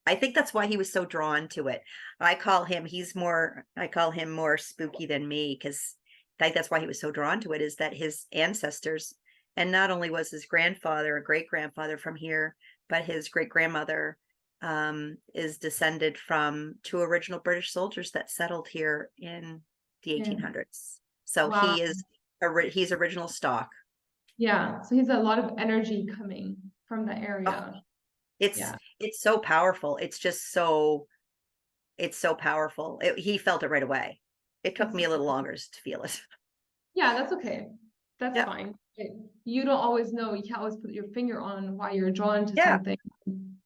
I think that's why he was so drawn to it. I call him more spooky than me because I think that's why he was so drawn to it is that his ancestors, and not only was his grandfather a great grandfather from here, but his great grandmother is descended from two original British soldiers that settled here in the Yeah. 1800s. So Wow. he's original stock. Yeah. So he's a lot of energy coming from the Oh, area. it's Yeah. it's so powerful. It's so powerful. He felt it right away. It took That's me a little longer to feel it. yeah, that's okay. That's Yeah. fine. You don't always know. You can't always put your finger on why you're drawn to Yeah. something.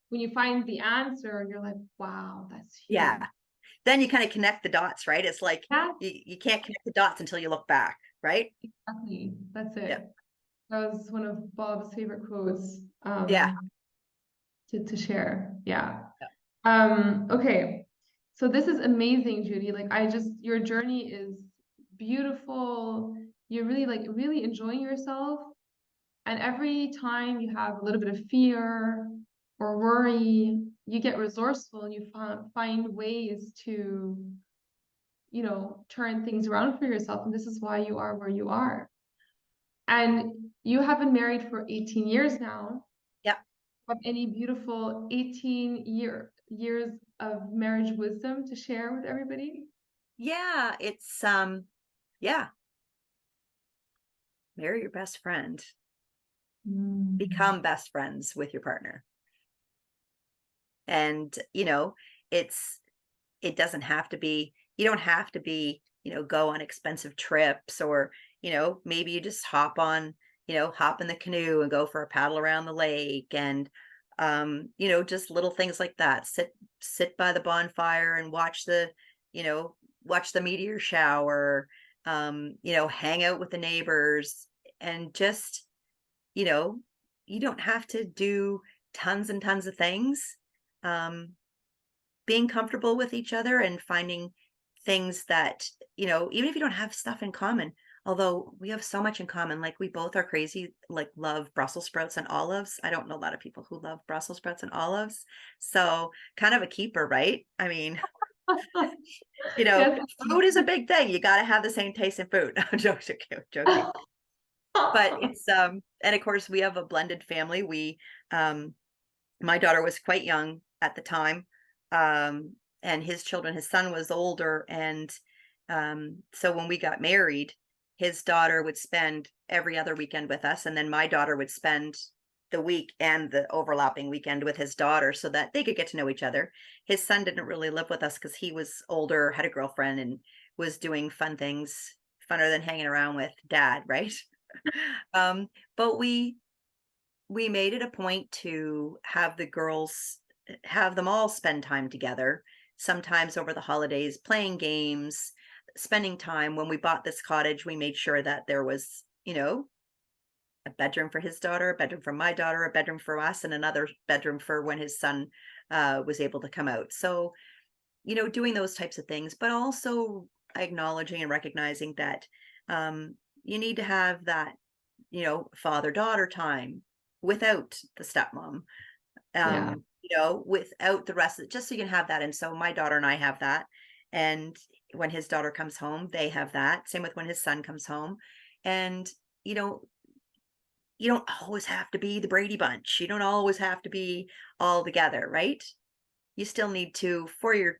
When you find the answer, you're like, wow, that's huge. Yeah. Then you kind of connect the dots, right? It's like Yeah, you can't connect the dots until you look back, right? exactly. That's Yeah. it. That was one of Bob's favorite quotes Yeah. to share. Yeah. Yeah. Okay. So this is amazing, Judy. Like your journey is beautiful. You're really enjoying yourself. And every time you have a little bit of fear or worry, you get resourceful and you find ways to, turn things around for yourself. And this is why you are where you are. And you have been married for 18 years now. Yeah. Have any beautiful 18 years of marriage wisdom to share with everybody? Yeah. It's, yeah, marry your best friend, Mm. become best friends with your partner. And, it's, it doesn't have to be, you don't have to be, go on expensive trips or, maybe you just hop in the canoe and go for a paddle around the lake and, just little things like that. Sit by the bonfire and you know, watch the meteor shower, hang out with the neighbors and just, you know, you don't have to do tons and tons of things. Um, being comfortable with each other and finding things that, even if you don't have stuff in common, although we have so much in common, like we both are crazy, like love Brussels sprouts and olives. I don't know a lot of people who love Brussels sprouts and olives. So kind of a keeper, right? I mean, you know, Yes. food is a big thing. You got to have the same taste in food. I'm joking, joking. But it's, and of course we have a blended family. Um, my daughter was quite young at the time, and his son was older, and so when we got married, his daughter would spend every other weekend with us, and then my daughter would spend the week and the overlapping weekend with his daughter so that they could get to know each other. His son didn't really live with us because he was older, had a girlfriend, and was doing fun things, funner than hanging around with dad, right? um, but we made it a point to have the girls have them all spend time together, sometimes over the holidays, playing games, spending time. When we bought this cottage, we made sure that there was, a bedroom for his daughter, a bedroom for my daughter, a bedroom for us, and another bedroom for when his son was able to come out. So, doing those types of things, but also acknowledging and recognizing that you need to have that, father daughter time without the stepmom, Yeah. without the rest of it, just so you can have that. And so my daughter and I have that. And when his daughter comes home, they have that. Same with when his son comes home. And, you know, you don't always have to be the Brady Bunch. You don't always have to be all together, right? You still need to, for your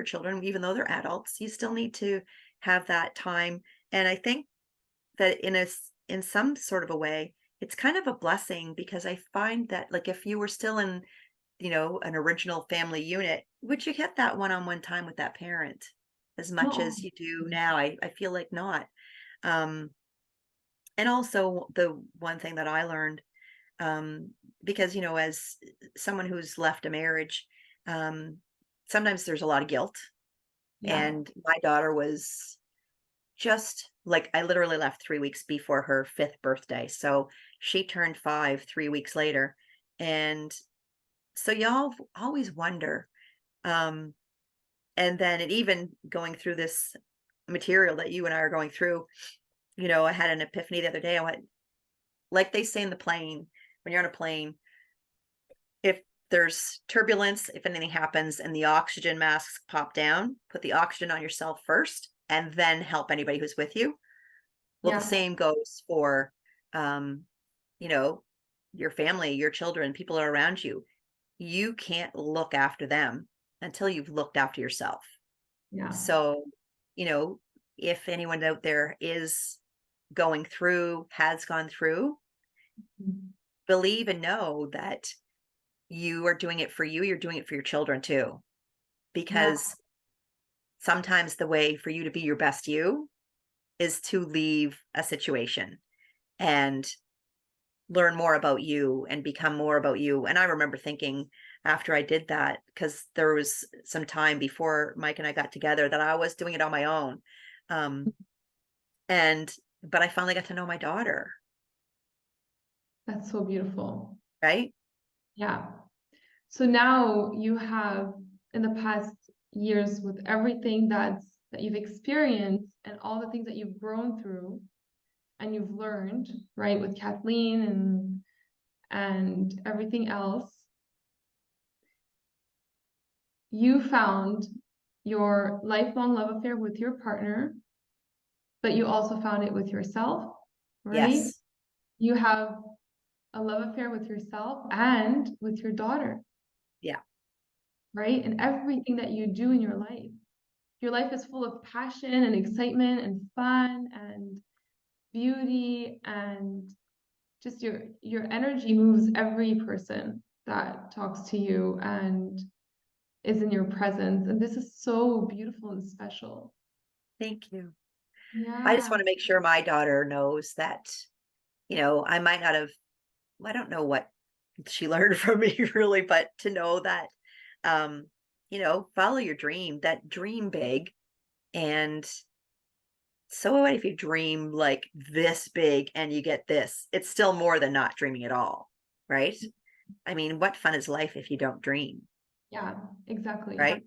children, even though they're adults, you still need to have that time. And I think that in some sort of a way, it's kind of a blessing because I find that like if you were still in, an original family unit, would you get that one-on-one time with that parent as much No. as you do now? I feel like not. Um, and also the one thing that I learned, um, because as someone who's left a marriage, um, sometimes there's a lot of guilt. Yeah. And my daughter was just like I literally left 3 weeks before her 5th birthday, so she turned 5 3 weeks later, and so y'all always wonder, um, and then it even going through this material that you and I are going through, I had an epiphany the other day. I went, like they say in the plane, when you're on a plane, if there's turbulence, if anything happens and the oxygen masks pop down, put the oxygen on yourself first and then help anybody who's with you. Well, the Yeah. same goes for, um, you know, your family, your children, people are around you. You can't look after them until you've looked after yourself. Yeah. So, you know, if anyone out there is going through, has gone through, believe and know that you are doing it for you, you're doing it for your children too. Yeah. Because sometimes the way for you to be your best you is to leave a situation and learn more about you and become more about you. And I remember thinking after I did that, because there was some time before Mike and I got together that I was doing it on my own. Um, but I finally got to know my daughter. That's so beautiful. right? Yeah. So now you have, in the past years, with everything that you've experienced and all the things that you've grown through and you've learned, right, with Kathleen and everything else, you found your lifelong love affair with your partner, but you also found it with yourself, right? Yes. You have a love affair with yourself and with your daughter, Yeah. right? And everything that you do in your life. Your life is full of passion and excitement and fun and beauty, and just your energy moves every person that talks to you and is in your presence. And this is so beautiful and special. Thank you. I just Yeah, want to make sure my daughter knows that, I might not have, I don't know what she learned from me really, but to know that, um, follow your dream, that dream big. And so what if you dream like this big and you get this? It's still more than not dreaming at all, right? I mean, what fun is life if you don't dream, yeah, exactly. right?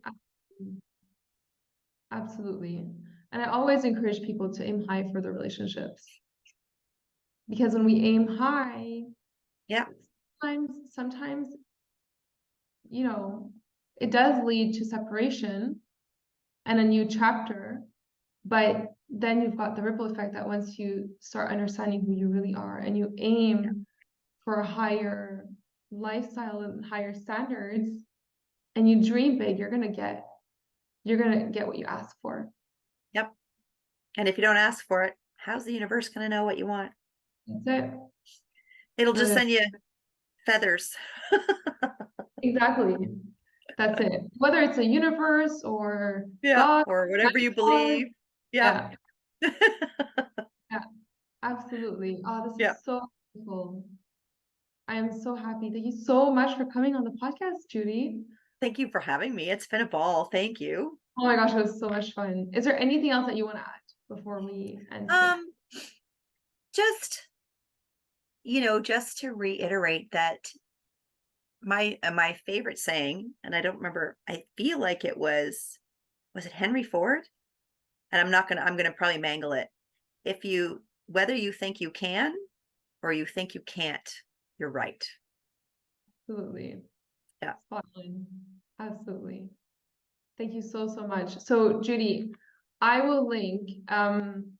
Absolutely. And I always encourage people to aim high for their relationships because when we aim high, Yeah. sometimes, you know, it does lead to separation and a new chapter, but then you've got the ripple effect that once you start understanding who you really are and you aim for a higher lifestyle and higher standards and you dream big, you're gonna get what you ask for. Yep. And if you don't ask for it, how's the universe going to know what you want? That's it. It'll just Literally. send you feathers. Exactly. That's it. Whether it's a universe or Yeah. God, Or whatever you mentors, believe. Yeah. yeah, yeah, absolutely. Oh, this Yeah. is so beautiful. I am so happy. Thank you so much for coming on the podcast, Judy. Thank you for having me. It's been a ball. Thank you. Oh my gosh, it was so much fun. Is there anything else that you want to add before we end today? Um, just, just to reiterate that my favorite saying, and I don't remember, I feel like was it Henry Ford? And I'm gonna probably mangle it. If you whether you think you can or you think you can't, you're right. Absolutely. Yeah. Spot on. Absolutely. Thank you so, so much. So, Judy, I will link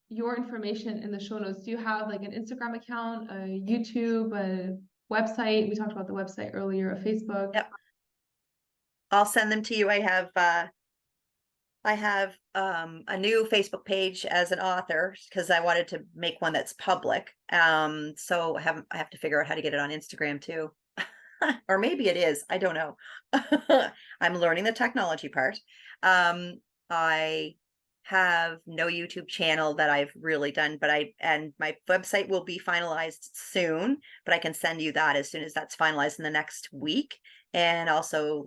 your information in the show notes. Do you have like an Instagram account, a YouTube, a website? We talked about the website earlier, a Facebook. Yep. I'll send them to you. I have a new Facebook page as an author because I wanted to make one that's public. So I have to figure out how to get it on Instagram too. Or maybe it is. I don't know. I'm learning the technology part. I have no YouTube channel that I've really done, and my website will be finalized soon, but I can send you that as soon as that's finalized in the next week. And also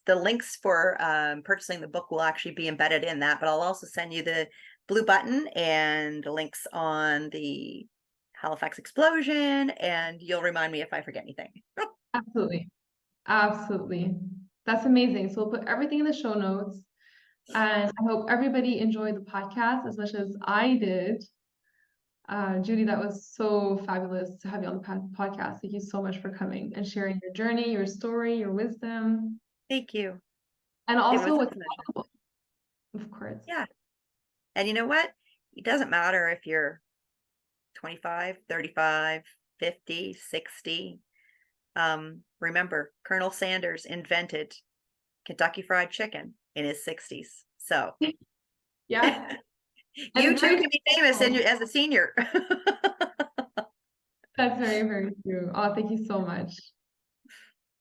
the links for purchasing the book will actually be embedded in that, but I'll also send you the blue button and the links on the Halifax explosion, and you'll remind me if I forget anything. Absolutely. Absolutely. That's amazing. So we'll put everything in the show notes. And I hope everybody enjoyed the podcast as much as I did. Judy, that was so fabulous to have you on the podcast. Thank you so much for coming and sharing your journey, your story, your wisdom, Thank you. and It also was a with, pleasure. of course. Yeah. And you know what? It doesn't matter if you're 25, 35, 50, 60. Remember, Colonel Sanders invented Kentucky Fried Chicken in his 60s. So Yes, you and too very can be famous successful. as a senior. That's very, very true. Oh, thank you so much.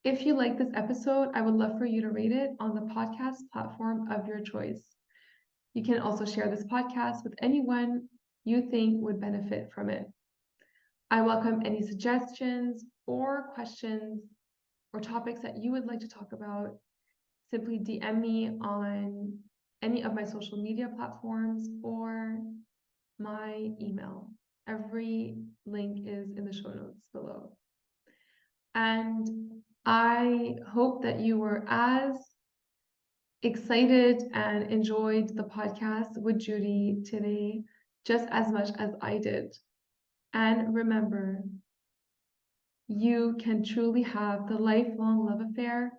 If you like this episode, I would love for you to rate it on the podcast platform of your choice. You can also share this podcast with anyone you think would benefit from it. I welcome any suggestions or questions or topics that you would like to talk about. Simply DM me on any of my social media platforms or my email. Every link is in the show notes below. And I hope that you were as excited and enjoyed the podcast with Judy today just as much as I did. And remember, you can truly have the lifelong love affair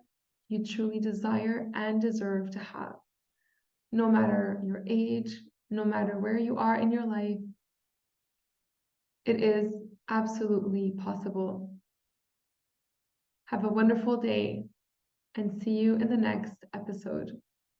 you truly desire and deserve to have. No matter your age, no matter where you are in your life, it is absolutely possible. Have a wonderful day and see you in the next episode.